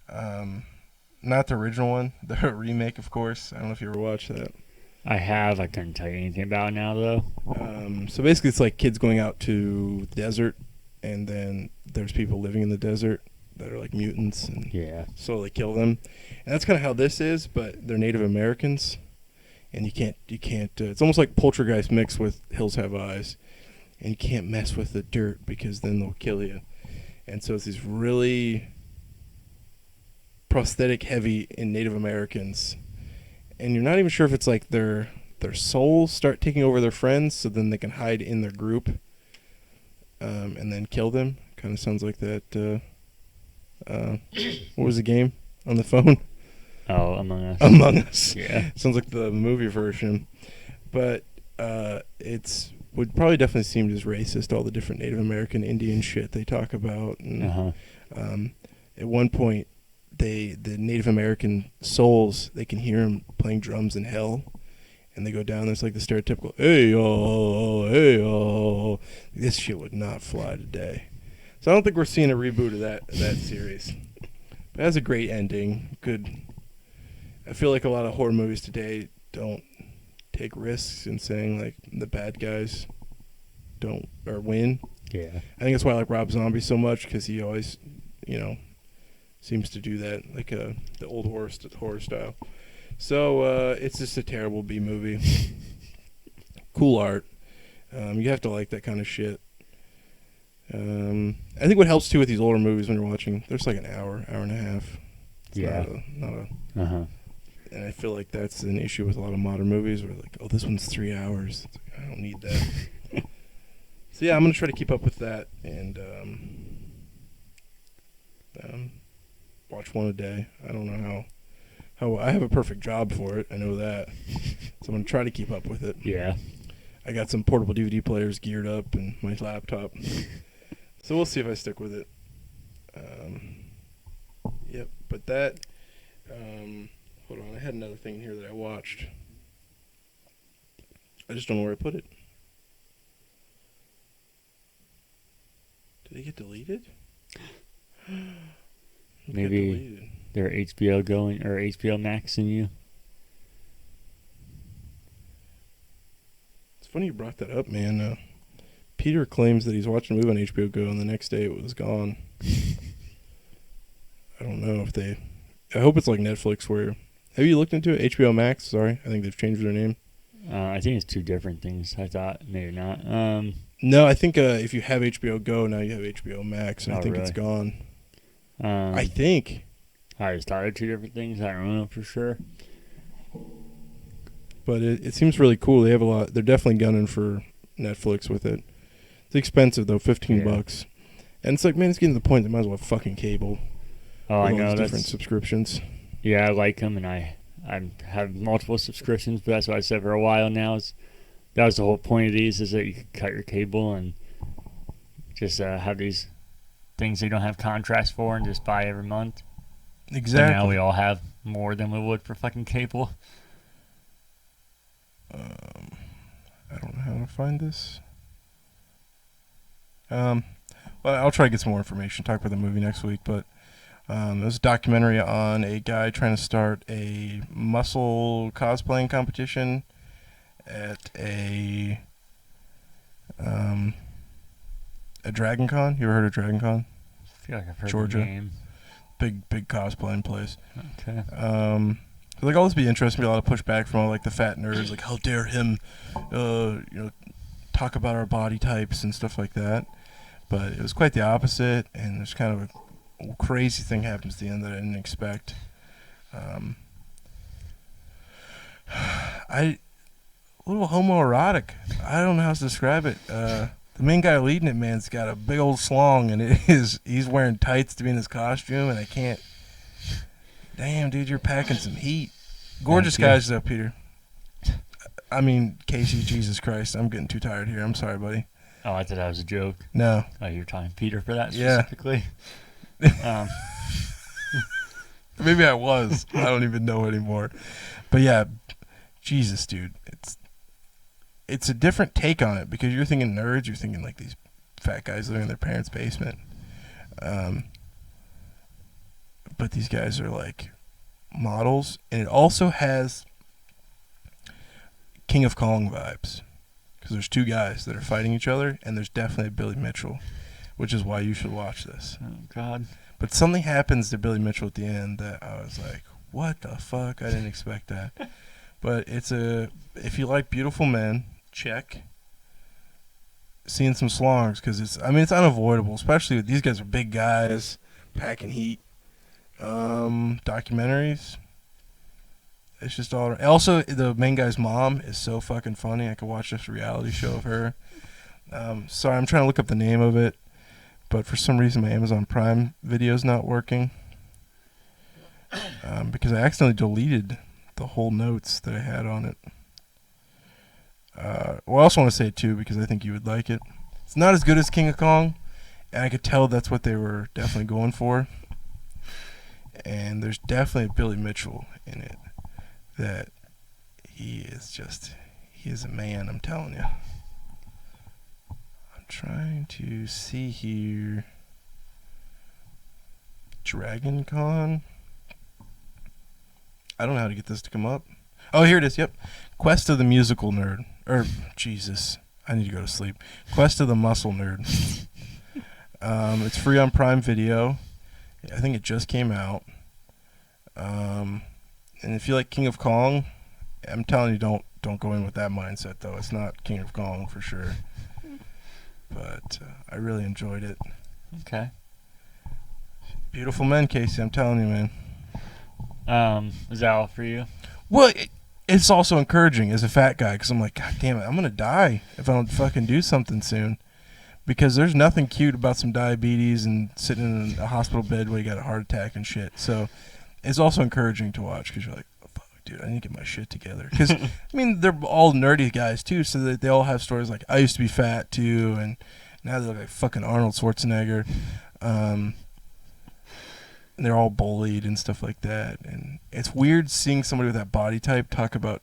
Not the original one, the remake, of course. I don't know if you ever watched that. I have. I couldn't tell you anything about it now, though. So basically, it's like kids going out to the desert, and then there's people living in the desert that are like mutants, and slowly kill them. And that's kind of how this is, but they're Native Americans, and you can't. It's almost like Poltergeist mixed with Hills Have Eyes, and you can't mess with the dirt because then they'll kill you. And so it's these really prosthetic heavy in Native Americans, and you're not even sure if it's like their souls start taking over their friends, so then they can hide in their group, and then kill them. Kind of sounds like that. What was the game on the phone? Oh, Among Us. Among Us. Yeah. Sounds like the movie version, but would probably definitely seem as racist. All the different Native American Indian shit they talk about. And, at one point, the Native American souls, they can hear them playing drums in hell, and they go down. There's like the stereotypical hey oh. This shit would not fly today. So I don't think we're seeing a reboot of that series. But it has a great ending. Good. I feel like a lot of horror movies today don't take risks in saying like the bad guys don't or win. Yeah. I think that's why I like Rob Zombie so much, because he always, seems to do that, like the old horror style. So it's just a terrible B movie. Cool art. You have to like that kind of shit. I think what helps too with these older movies when you're watching, there's like an hour and a half. It's not a. And I feel like that's an issue with a lot of modern movies where like, oh, this one's 3 hours. It's like, I don't need that. So yeah, I'm gonna try to keep up with that, and Watch one a day. I don't know how I have a perfect job for it. I know that. So I'm going to try to keep up with it. Yeah. I got some portable DVD players geared up and my laptop. So we'll see if I stick with it. Yep, but that, hold on, I had another thing here that I watched. I just don't know where I put it. Did it get deleted? Maybe they're HBO going or HBO Max in you. It's funny you brought that up, man. Peter claims that he's watching a movie on HBO Go, and the next day it was gone. I don't know if they... I hope it's like Netflix where... Have you looked into it? HBO Max? Sorry, I think they've changed their name. I think it's two different things. I thought maybe not. No, I think if you have HBO Go, now you have HBO Max, and I think really? it's gone. I think. I just thought they're two different things. I don't know for sure. But it seems really cool. They have a lot. They're definitely gunning for Netflix with it. It's expensive though, $15. And it's like, man, it's getting to the point they might as well have fucking cable. Oh, I know. These different subscriptions. Yeah, I like them, and I have multiple subscriptions, but that's what I said for a while now. That was the whole point of these, is that you could cut your cable and just have these things you don't have contracts for and just buy every month. Exactly. So now we all have more than we would for fucking cable. I don't know how to find this. Well, I'll try to get some more information. Talk about the movie next week, but there's a documentary on a guy trying to start a muscle cosplaying competition at a Dragon Con. You ever heard of Dragon Con? I feel like I've heard Georgia. the name. Big cosplaying place. Okay. Like all this be interesting. Be a lot of pushback from all like the fat nerds. Like, how dare him, talk about our body types and stuff like that. But it was quite the opposite, and there's kind of a crazy thing happens at the end that I didn't expect. A little homoerotic. I don't know how to describe it. The main guy leading it, man's got a big old slong, and he's wearing tights to be in his costume, and I can't. Damn, dude, you're packing some heat. Gorgeous guys, though, Peter. I mean, Casey, Jesus Christ, I'm getting too tired here. I'm sorry, buddy. Oh, I thought that was a joke. No. Oh, you're talking Peter for that Yeah. specifically? Maybe I was. I don't even know anymore. But yeah, Jesus, dude. It's a different take on it because you're thinking nerds. You're thinking like these fat guys living in their parents' basement. But these guys are like models. And it also has King of Kong vibes. Because there's two guys that are fighting each other, and there's definitely Billy Mitchell, which is why you should watch this. Oh, God. But something happens to Billy Mitchell at the end that I was like, what the fuck? I didn't expect that. But if you like beautiful men, check. Seeing some slongs, because it's unavoidable, especially with these guys are big guys, packing heat. Documentaries. It's just all. Also, the main guy's mom is so fucking funny. I could watch this reality show of her. Sorry, I'm trying to look up the name of it, but for some reason my Amazon Prime video's not working. Because I accidentally deleted the whole notes that I had on it. Well, I also want to say it too because I think you would like it. It's not as good as King of Kong, and I could tell that's what they were definitely going for. And there's definitely a Billy Mitchell in it. That he is a man, I'm telling you. I'm trying to see here. Dragon Con. I don't know how to get this to come up. Oh, here it is, yep. Quest of the Musical Nerd. Jesus, I need to go to sleep. Quest of the Muscle Nerd. It's free on Prime Video. I think it just came out. And if you like King of Kong, I'm telling you, don't go in with that mindset, though. It's not King of Kong for sure. But I really enjoyed it. Okay. Beautiful men, Casey. I'm telling you, man. Is that all for you? Well, it's also encouraging as a fat guy because I'm like, God damn it, I'm going to die if I don't fucking do something soon. because there's nothing cute about some diabetes and sitting in a hospital bed where you got a heart attack and shit. So it's also encouraging to watch because you're like, oh, fuck, dude, I need to get my shit together. Because, I mean, they're all nerdy guys, too, so that they all have stories like, I used to be fat, too, and now they look like fucking Arnold Schwarzenegger. And they're all bullied and stuff like that. And it's weird seeing somebody with that body type talk about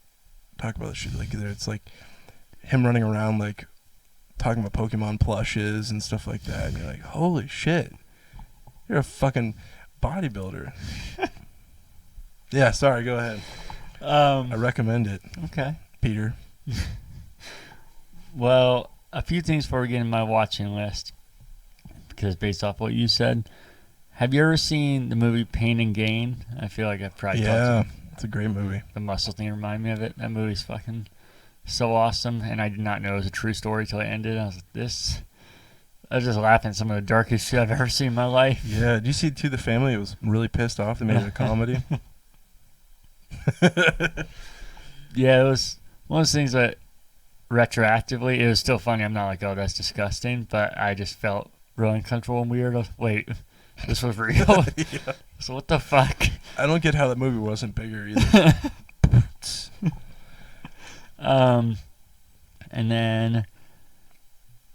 the shit. Like, it's like him running around, like, talking about Pokemon plushes and stuff like that. And you're like, holy shit. You're a fucking bodybuilder. Yeah, sorry, go ahead. I recommend it. Okay. Peter. Well, a few things before we get in my watching list, because based off what you said, have you ever seen the movie Pain and Gain? I feel like I've probably talked to it's a great movie. the muscle thing remind me of it. That movie's fucking so awesome, and I did not know it was a true story till it ended. I was like, I was just laughing at some of the darkest shit I've ever seen in my life. Yeah, did you see To the Family? It was really pissed off. They made it a comedy. Yeah, it was one of those things that retroactively, it was still funny. I'm not like, oh, that's disgusting, but I just felt really uncomfortable and weird. Wait, this was real? Yeah. So what the fuck? I don't get how that movie wasn't bigger either. And then,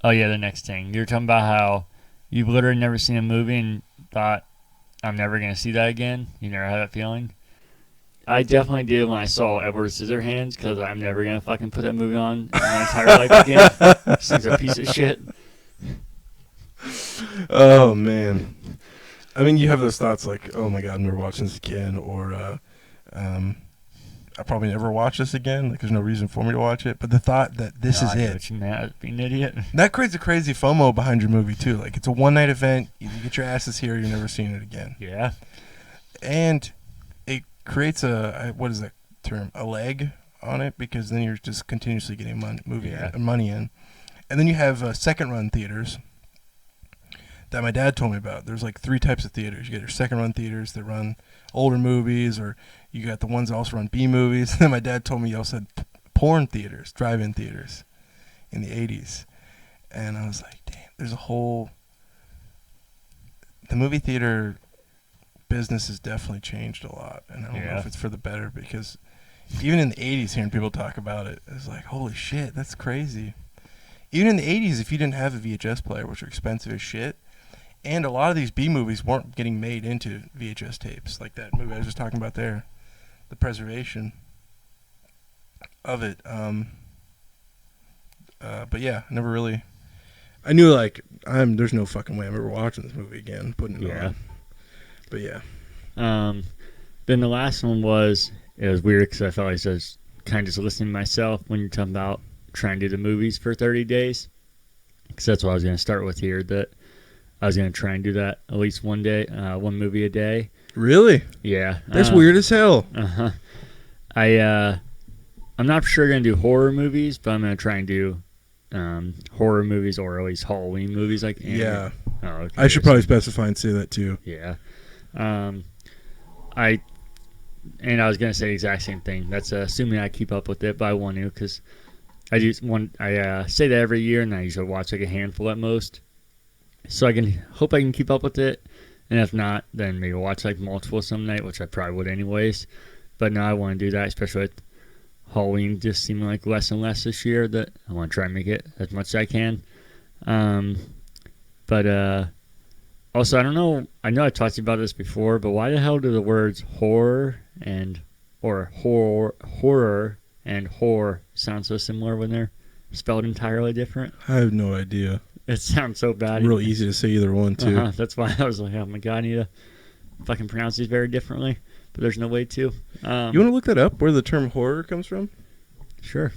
oh yeah, the next thing. You're talking about how you've literally never seen a movie and thought, I'm never going to see that again. You never had that feeling? I definitely did when I saw Edward Scissorhands, because I'm never going to fucking put that movie on in my entire life again. This thing's a piece of shit. Oh, man. I mean, you have those thoughts like, oh my God, I'm never watching this again, or I'll probably never watch this again. Like, there's no reason for me to watch it. But the thought that this is I it. What you meant, being an idiot. That creates a crazy FOMO behind your movie, too. Like, it's a one-night event. You get your asses here, you're never seeing it again. Yeah. And it creates what is that term? A leg on it, because then you're just continuously getting money in. And then you have second-run theaters that my dad told me about. There's like 3 types of theaters. You get your second-run theaters that run older movies, or you got the ones that also run B movies. And then my dad told me he also had porn theaters, drive-in theaters in the 80s. And I was like, damn, there's a whole... The movie theater business has definitely changed a lot. And I don't know if it's for the better, because even in the 80s, hearing people talk about it, it's like, holy shit, that's crazy. Even in the 80s, if you didn't have a VHS player, which are expensive as shit, and a lot of these B movies weren't getting made into VHS tapes, like that movie I was just talking about there, the preservation of it. But yeah, never really. I knew like there's no fucking way I'm ever watching this movie again, putting it on. But yeah. Then the last one was weird because I felt like I was kind of just listening to myself when you're talking about trying to do the movies for 30 days. Because that's what I was going to start with here, that I was going to try and do that at least one day, one movie a day. Really? Yeah. That's weird as hell. Uh-huh. I'm not sure going to do horror movies, but I'm going to try and do horror movies, or at least Halloween movies. Like yeah. Oh, okay. I should probably specify and say that too. Yeah. I was going to say the exact same thing. That's assuming I keep up with it, but I want to, because I say that every year, and I usually watch like a handful at most. So I hope I can keep up with it, and if not, then maybe watch like multiple some night, which I probably would anyways. But no, I want to do that, especially with Halloween just seeming like less and less this year, that I want to try and make it as much as I can. But also, I don't know, I know I've talked to you about this before, but why the hell do the words horror and sound so similar when they're spelled entirely different? I have no idea. It sounds so bad. Real easy to say either one, too. That's why I was like, oh my God, I need to fucking pronounce these very differently. But there's no way to. You want to look that up, where the term horror comes from? Sure.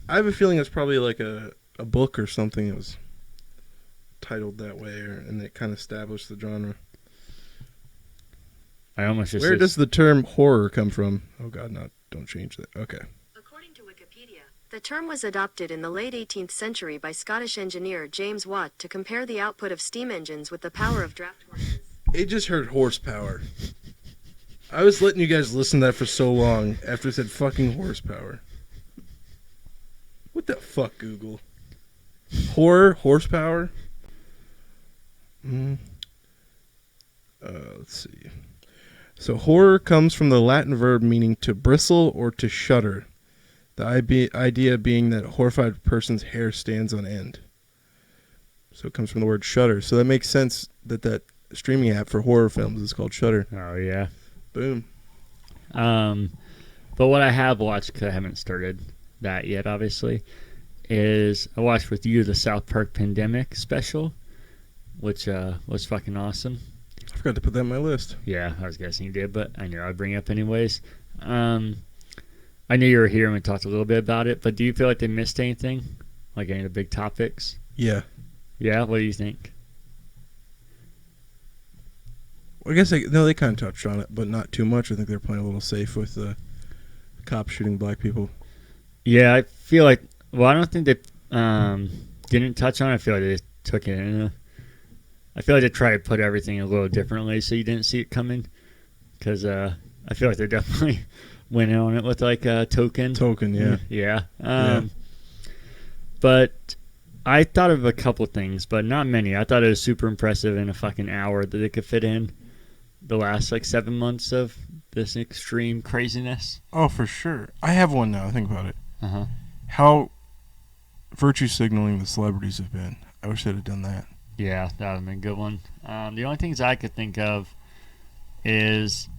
I have a feeling it's probably like a book or something that was titled that way, and it kind of established the genre. Where does the term horror come from? Oh God, don't change that. Okay. According to Wikipedia, the term was adopted in the late 18th century by Scottish engineer James Watt to compare the output of steam engines with the power of draft horses. It just heard horsepower. I was letting you guys listen to that for so long after it said fucking horsepower. What the fuck, Google? Horror? Horsepower? Let's see. So horror comes from the Latin verb meaning to bristle or to shudder. The idea being that a horrified person's hair stands on end. So it comes from the word shudder. So that makes sense that streaming app for horror films is called Shudder. Oh, yeah. Boom. But what I have watched, because I haven't started that yet, obviously, is I watched with you the South Park Pandemic special, which was fucking awesome. I forgot to put that on my list. Yeah, I was guessing you did, but I knew I'd bring it up anyways. I knew you were here and we talked a little bit about it, but do you feel like they missed anything? Like any of the big topics? Yeah. Yeah? What do you think? Well, I guess they kind of touched on it, but not too much. I think they're playing a little safe with the cops shooting black people. Yeah, I feel like, well, I don't think they didn't touch on it. I feel like they took it in I feel like they tried to put everything a little differently so you didn't see it coming. Because I feel like they definitely went in on it with like a token. Token, yeah. Yeah. But I thought of a couple things, but not many. I thought it was super impressive in a fucking hour that they could fit in the last like 7 months of this extreme craziness. Oh, for sure. I have one now. Think about it. Uh-huh. How virtue signaling the celebrities have been. I wish they'd have done that. Yeah, that would have been a good one. The only things I could think of is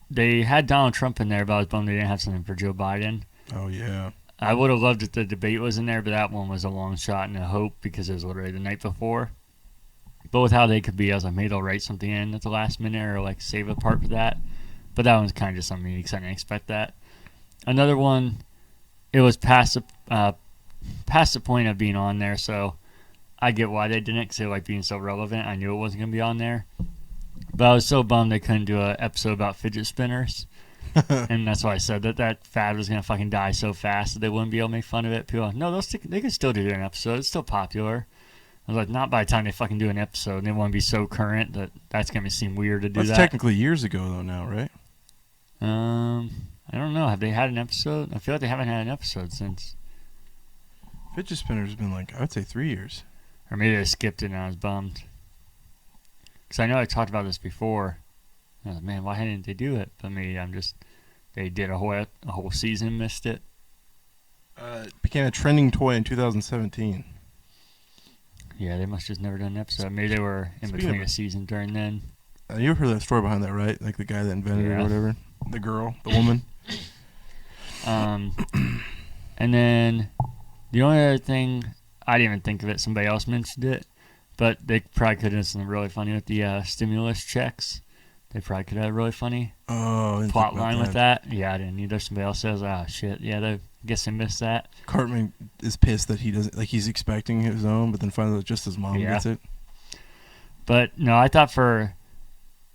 they had Donald Trump in there, but I was bummed they didn't have something for Joe Biden. Oh, yeah. I would have loved if the debate was in there, but that one was a long shot and a hope because it was literally the night before. But with how they could be, I was like, maybe they'll write something in at the last minute or like save a part for that. But that one's kind of just something because I didn't expect that. Another one, it was past the point of being on there, so I get why they didn't because they like being so relevant. I knew it wasn't going to be on there. But I was so bummed they couldn't do an episode about fidget spinners. And that's why I said that fad was going to fucking die so fast that they wouldn't be able to make fun of it. People are like, no, they can still do an episode. It's still popular. I was like, not by the time they fucking do an episode. They want to be so current that's going to seem weird to do that. That's technically years ago, though, now, right? I don't know. Have they had an episode? I feel like they haven't had an episode since. Fidget spinner's been like, I would say 3 years. Or maybe they skipped it and I was bummed. Because I know I talked about this before. I was like, man, why didn't they do it? But maybe they did a whole season, missed it. It became a trending toy in 2017. Yeah, they must just never done an episode. Maybe they were in between a season during then. You ever heard that story behind that, right? Like the guy that invented it or whatever? The girl, the woman. And then the only other thing, I didn't even think of it. Somebody else mentioned it. But they probably could have done something really funny with the stimulus checks. They probably could have a really funny plot line with that. Yeah, I didn't either. Somebody else says, shit. Yeah, I guess I missed that. Cartman is pissed that he doesn't, like he's expecting his own, but then finally just his mom gets it. But no, I thought for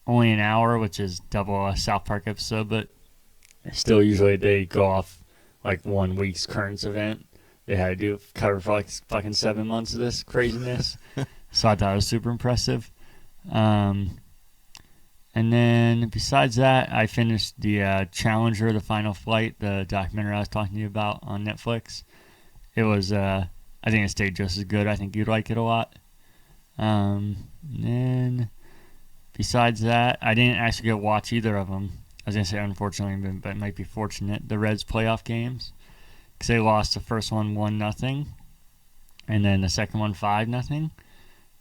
only an hour, which is double a South Park episode, but still usually they go off like 1 week's current event. They had to cover for like fucking 7 months of this craziness. So I thought it was super impressive. And then besides that, I finished the Challenger, the Final Flight, the documentary I was talking to you about on Netflix. It was, I think it stayed just as good. I think you'd like it a lot. And then besides that, I didn't actually get to watch either of them. I was going to say unfortunately, but it might be fortunate. The Reds playoff games. Because they lost the first one 1-0. And then the second one 5-0.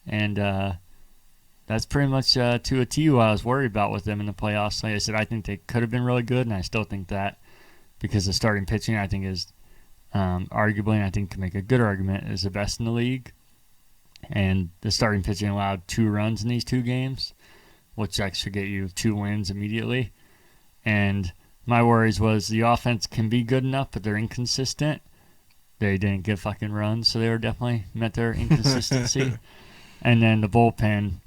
And that's pretty much to a T what I was worried about with them in the playoffs. Like I said, I think they could have been really good, and I still think that because the starting pitching, I think, is arguably, and I think can make a good argument, is the best in the league. And the starting pitching allowed 2 runs in these 2 games, which actually get you 2 wins immediately. And my worries was the offense can be good enough, but they're inconsistent. They didn't get fucking runs, so they were definitely met their inconsistency. And then the bullpen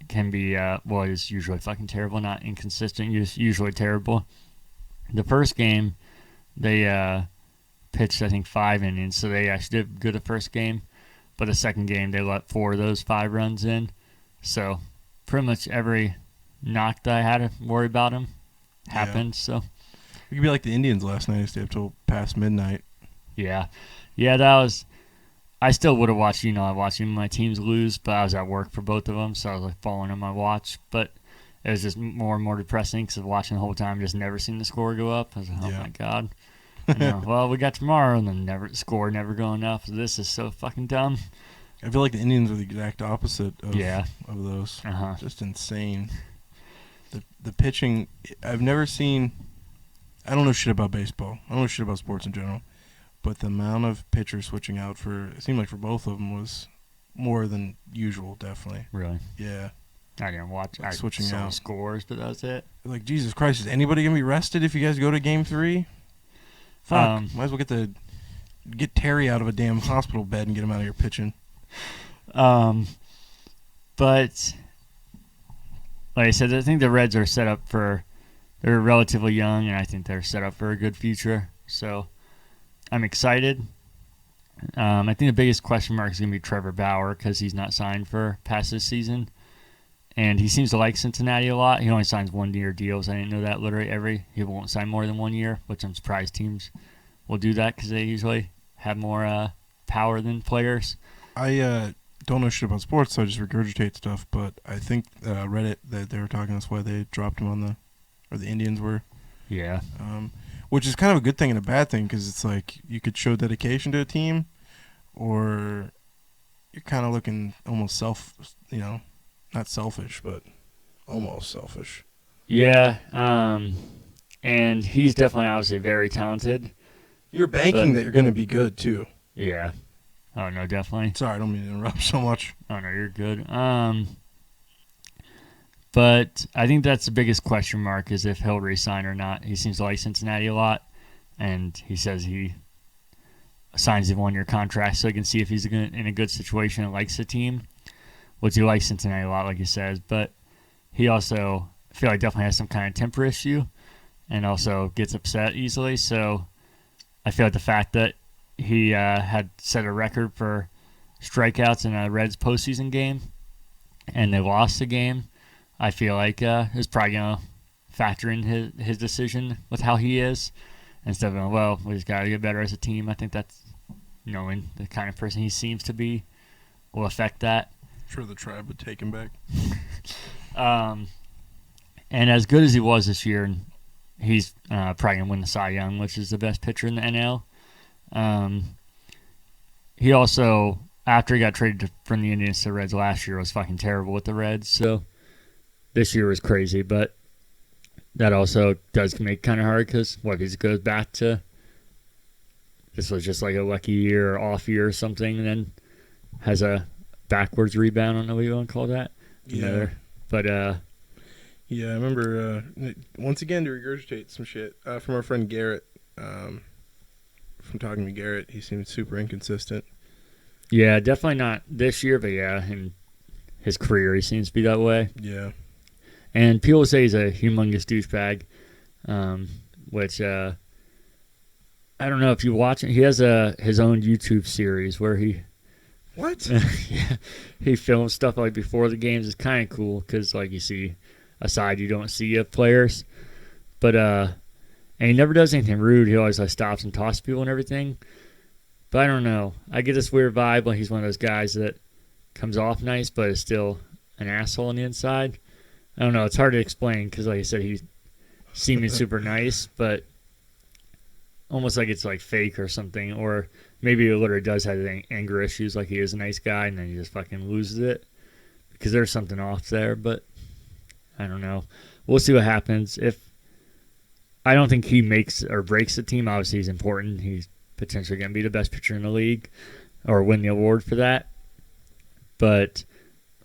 can be, is usually fucking terrible, not inconsistent, usually terrible. The first game, they pitched, I think, 5 innings, so they actually did good the first game. But the second game, they let 4 of those 5 runs in. So pretty much every knock that I had to worry about them happened. So it could be like the Indians last night. They stayed up till past midnight. Yeah, that was. I still would have watched, I watched my teams lose, but I was at work for both of them, so I was like following on my watch. But it was just more and more depressing because watching the whole time, just never seeing the score go up. I was like, oh my God. Well, we got tomorrow, and then the score never going up. This is so fucking dumb. I feel like the Indians are the exact opposite of those. Uh-huh. Just insane. The pitching, I've never seen. I don't know shit about baseball. I don't know shit about sports in general. But the amount of pitchers switching out it seemed like for both of them was more than usual, definitely. Really? Yeah. I didn't watch. I switching saw out scores, but that was it. Like, Jesus Christ, is anybody going to be rested if you guys go to Game 3? Fuck. Might as well get Terry out of a damn hospital bed and get him out of here pitching. But like I said, I think the Reds are set up they're relatively young, and I think they're set up for a good future. So I'm excited. I think the biggest question mark is going to be Trevor Bauer because he's not signed for past this season. And he seems to like Cincinnati a lot. He only signs 1-year deals. I didn't know that literally he won't sign more than 1 year, which I'm surprised teams will do that because they usually have more power than players. I don't know shit about sports, so I just regurgitate stuff. But I think Reddit that they were talking. That's why they dropped him or the Indians were. Yeah. Which is kind of a good thing and a bad thing because it's like you could show dedication to a team, or you're kind of looking almost not selfish, but almost selfish. Yeah. And he's definitely obviously very talented. You're banking that you're going to be good too. Yeah. Oh no, definitely. Sorry, I don't mean to interrupt so much. Oh no, you're good. But I think that's the biggest question mark is if he'll re-sign or not. He seems to like Cincinnati a lot, and he says he signs a 1-year contract so he can see if he's in a good situation and likes the team, which he likes Cincinnati a lot, like he says. But he also, I feel like, definitely has some kind of temper issue and also gets upset easily. So I feel like the fact that he had set a record for strikeouts in a Reds postseason game and they lost the game, I feel like is probably going to factor in his decision with how he is. Instead of going, well, we just got to get better as a team. I think that's, knowing the kind of person he seems to be will affect that. I'm sure the tribe would take him back. And as good as he was this year, he's probably going to win the Cy Young, which is the best pitcher in the NL. He also, after he got traded from the Indians to the Reds last year, was fucking terrible with the Reds. So this year was crazy, but that also does make it kind of hard because what if he goes back to this was just like a lucky year or off year or something, and then has a backwards rebound. I don't know what you want to call that. Yeah. But yeah, I remember once again to regurgitate some shit from our friend Garrett. From talking to Garrett, he seemed super inconsistent. Yeah, definitely not this year, but yeah, in his career he seems to be that way. Yeah. And people say he's a humongous douchebag, which I don't know if you watch it. He has his own YouTube series where he What? yeah, he films stuff like before the games. It's kind of cool because like you see a side you don't see of players, but and he never does anything rude. He always like stops and talks to people and everything. But I don't know. I get this weird vibe like he's one of those guys that comes off nice but is still an asshole on the inside. I don't know. It's hard to explain because, like I said, he's seeming super nice, but almost like it's like fake or something. Or maybe he literally does have anger issues, like he is a nice guy, and then he just fucking loses it because there's something off there. But I don't know. We'll see what happens. I don't think he makes or breaks the team. Obviously, he's important. He's potentially going to be the best pitcher in the league or win the award for that. But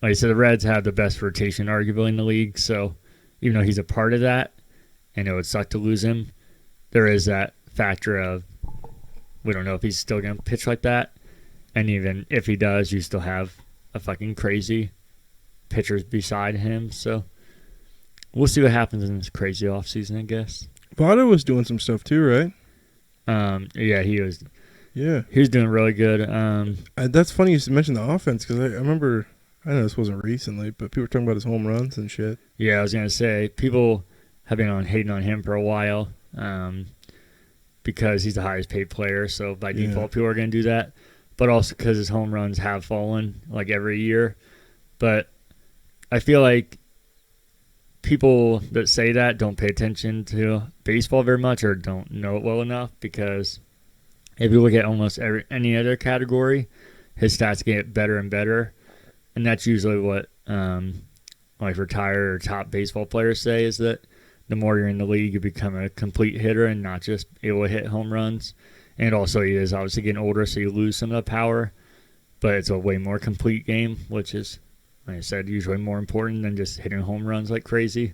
like I said, the Reds have the best rotation arguably in the league, so even though he's a part of that, and it would suck to lose him, there is that factor of we don't know if he's still going to pitch like that, and even if he does, you still have a fucking crazy pitchers beside him, so we'll see what happens in this crazy offseason, I guess. Votto was doing some stuff too, right? Yeah, he was. Yeah. He was doing really good. That's funny you mentioned the offense because I remember, I know this wasn't recently, but people were talking about his home runs and shit. Yeah, I was going to say, people have been hating on him for a while because he's the highest paid player, so by default people are going to do that. but also because his home runs have fallen like every year. But I feel like people that say that don't pay attention to baseball very much or don't know it well enough, because if you look at almost any other category, his stats get better and better. And that's usually what like retired or top baseball players say, is that the more you're in the league, you become a complete hitter and not just able to hit home runs. And also he is obviously getting older, so you lose some of the power. But it's a way more complete game, which is, like I said, usually more important than just hitting home runs like crazy.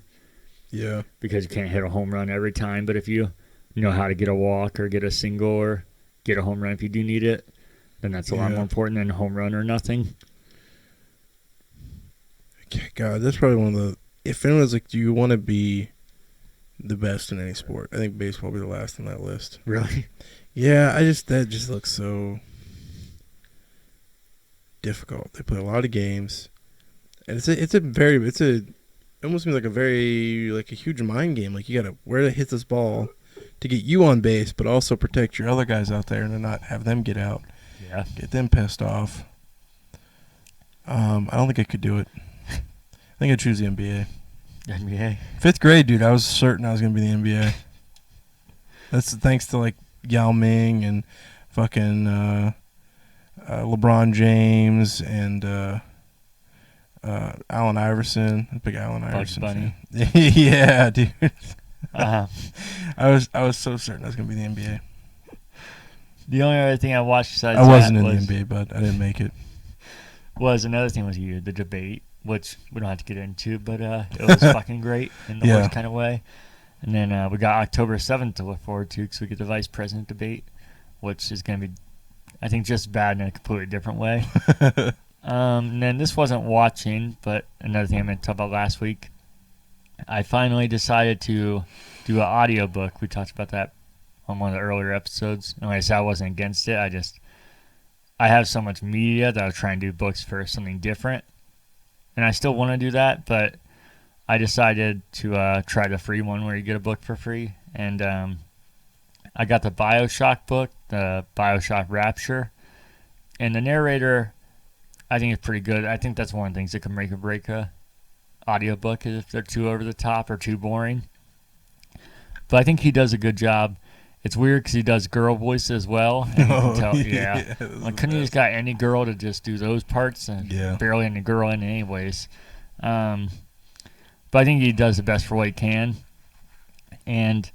Yeah. Because you can't hit a home run every time. But if you know how to get a walk or get a single or get a home run if you do need it, then that's a lot more important than a home run or nothing. God, that's probably one of the... If anyone's like, do you want to be the best in any sport? I think baseball will be the last on that list. Really? Yeah, that just looks so difficult. They play a lot of games, and it almost seems like a huge mind game. Like, you gotta where to hit this ball to get you on base, but also protect your other guys out there and not have them get out. Yeah. Get them pissed off. I don't think I could do it. I think I'd choose the NBA. NBA? 5th grade, dude, I was certain I was going to be the NBA. That's thanks to, like, Yao Ming and fucking LeBron James and Allen Iverson. I'm a big Allen Iverson Bunny. fan. Yeah, dude. Uh-huh. I was so certain I was going to be the NBA. The only other thing I watched besides I wasn't in the NBA, but I didn't make it. Another thing was the debate, which we don't have to get into, but it was fucking great in the worst kind of way. And then we got October 7th to look forward to, because we get the vice president debate, which is going to be, I think, just bad in a completely different way. And then this wasn't watching, but another thing I meant to talk about last week, I finally decided to do an audiobook. We talked about that on one of the earlier episodes. And like I said, I wasn't against it. I have so much media that I was trying to do books for something different. And I still want to do that, but I decided to try the free one where you get a book for free. And I got the BioShock book, the BioShock Rapture. And the narrator, I think, is pretty good. I think that's one of the things that can make or break a audiobook, is if they're too over the top or too boring. But I think he does a good job. It's weird because he does girl voice as well. And you can tell, like, couldn't you just got any girl to just do those parts? And barely any girl in it anyways. But I think he does the best for what he can. And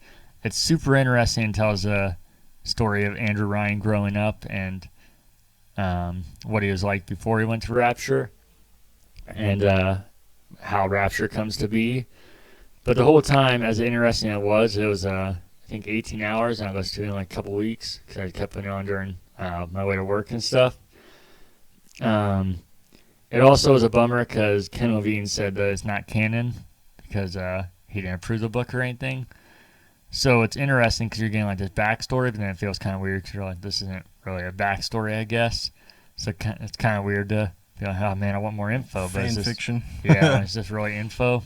it's super interesting and tells a story of Andrew Ryan growing up and what he was like before he went to Rapture. And how Rapture comes to be. But the whole time, as interesting as it was I think 18 hours, and I listened to it in like a couple weeks because I kept putting it on during my way to work and stuff. It also was a bummer because Ken Levine said that it's not canon because he didn't approve the book or anything. So it's interesting because you're getting like this backstory, but then it feels kind of weird because you're like, this isn't really a backstory, I guess. So it's kind of weird to be like, oh man, I want more info. But Fan fiction. Yeah, is this really info?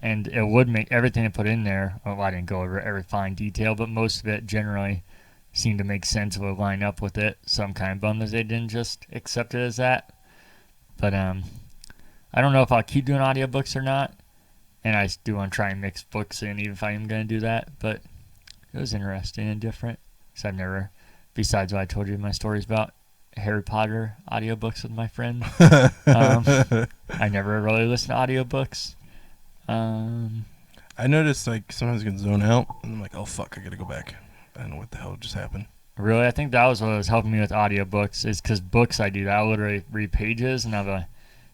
And it would make everything I put in there, well, I didn't go over every fine detail, but most of it generally seemed to make sense and would line up with it. So I'm kind of bummed that they didn't just accept it as that. But I don't know if I'll keep doing audiobooks or not. And I do want to try and mix books in, even if I am going to do that. But it was interesting and different. Because I've never, besides what I told you my stories about Harry Potter audiobooks with my friend, I never really listened to audiobooks. I noticed, like, sometimes I can zone out, and I'm like, oh, fuck, I gotta go back. I don't know what the hell just happened. Really? I think that was what was helping me with audiobooks, is because books I do that. I literally read pages, and I'm like,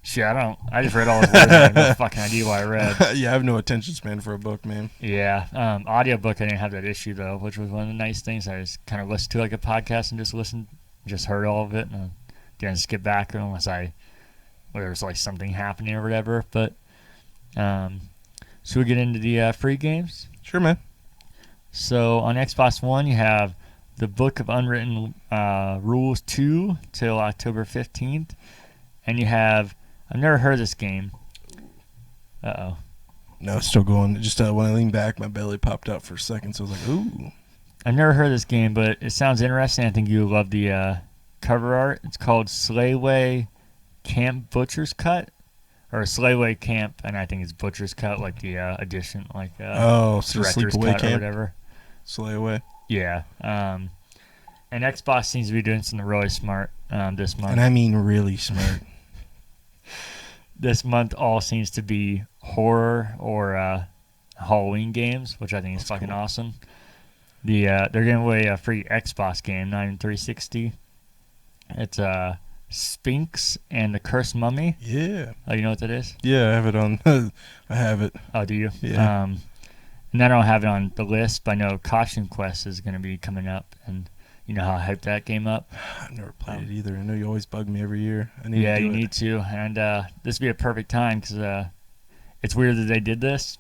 shit, I just read all those words, and I have no fucking idea what I read. Yeah, I have no attention span for a book, man. Yeah. Audiobook, I didn't have that issue, though, which was one of the nice things. I just kind of listened to, like, a podcast and just heard all of it, and I didn't skip back unless there was, like, something happening or whatever, but... should we get into the free games? Sure, man. So on Xbox One, you have the Book of Unwritten Rules 2 till October 15th. And you have, I've never heard of this game. Uh-oh. No, it's still going. Just when I leaned back, my belly popped out for a second, so I was like, ooh. I've never heard of this game, but it sounds interesting. I think you love the cover art. It's called Slayway Camp Butcher's Cut, or Slayway Camp, and I think it's Butcher's Cut, like the edition, like So Director's Sleepaway Cut or Camp, whatever. Slay Away. Yeah. And Xbox seems to be doing something really smart this month. And I mean really smart. This month all seems to be horror or Halloween games, which I think is fucking awesome. They're giving away a free Xbox game, not even 360. It's Sphinx and the Cursed Mummy. Yeah. Oh, you know what that is? Yeah, I have it on. I have it. Oh, do you? Yeah. And I don't have it on the list, but I know Costume Quest is going to be coming up, and you know how I hyped that game up. I've never played it either. I know you always bug me every year. Yeah, you need to. And this would be a perfect time because it's weird that they did this,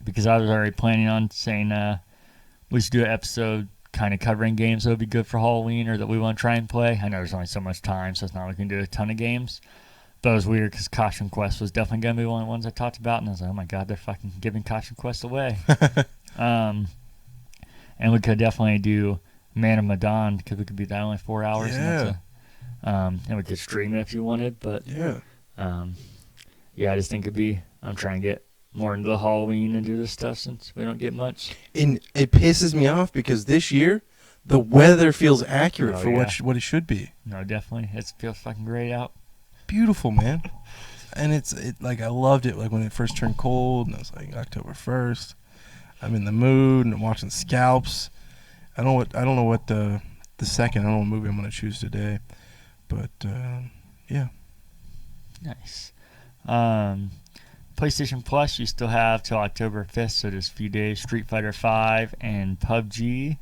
because I was already planning on saying we should do an episode kind of covering games that would be good for Halloween or that we want to try and play. I know there's only so much time, so it's not like we can do a ton of games. But it was weird because Costume Quest was definitely going to be one of the ones I talked about, and I was like, oh my god, they're fucking giving Costume Quest away. And we could definitely do Man of Medan, because we could be that only 4 hours. Yeah. And we could stream it if you wanted, but Yeah. I just think I'm trying to get more into the Halloween and do this stuff since we don't get much. And it pisses me off because this year the weather feels accurate Oh, for yeah. what it should be. No, definitely. It feels fucking great out. Beautiful, man. And it like I loved it like when it first turned cold, and I was like October 1st. I'm in the mood and I'm watching Scalps. I don't know what the second, I don't know what movie I'm going to choose today. But yeah. Nice. PlayStation Plus, you still have till October 5th, so just a few days. Street Fighter 5 and PUBG.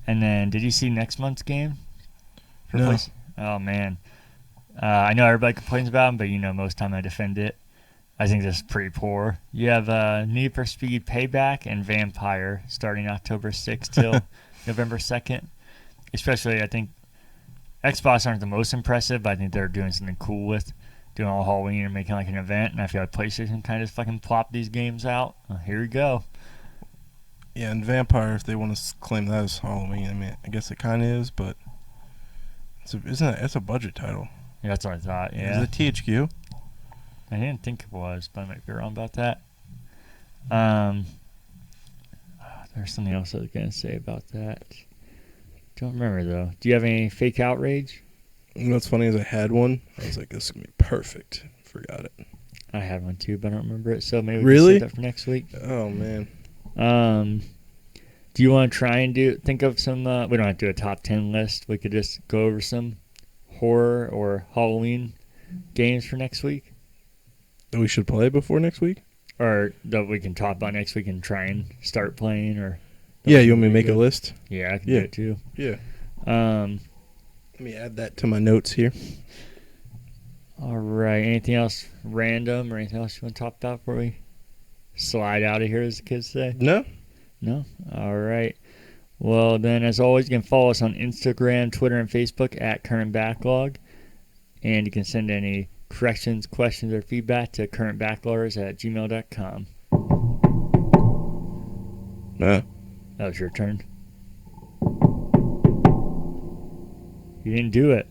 And then, did you see next month's game? No. Oh, man. I know everybody complains about them, but most time I defend it. I think this is pretty poor. You have Need for Speed Payback and Vampire starting October 6th till November 2nd. Especially, I think Xbox aren't the most impressive, but I think they're doing something cool with doing all Halloween and making like an event. And I feel like PlayStation kind of just fucking plopped these games out. Here we go. Yeah, and Vampire, if they want to claim that as Halloween, I mean, I guess it kind of is, but it's a budget title. Yeah, that's what I thought. Yeah. Is it THQ? I didn't think it was, but I might be wrong about that. There's something else I was going to say about that. Don't remember, though. Do you have any fake outrage? You know what's funny is I had one. I was like, this is going to be perfect. Forgot it. I had one, too, but I don't remember it. So maybe we Really? can save that for next week. Oh, man. Do you want to try and think of some, we don't have to do a top 10 list. We could just go over some horror or Halloween games for next week. That we should play before next week? Or that we can talk about next week and try and start playing, or... Yeah, you want me to make a list? Yeah, I can do it, too. Yeah. Let me add that to my notes here. All right. Anything else random or anything else you want to talk about before we slide out of here, as the kids say? No. No? All right. Well, then, as always, you can follow us on Instagram, Twitter, and Facebook at currentbacklog. And you can send any corrections, questions, or feedback to currentbackloggers@gmail.com. No. That was your turn. You didn't do it.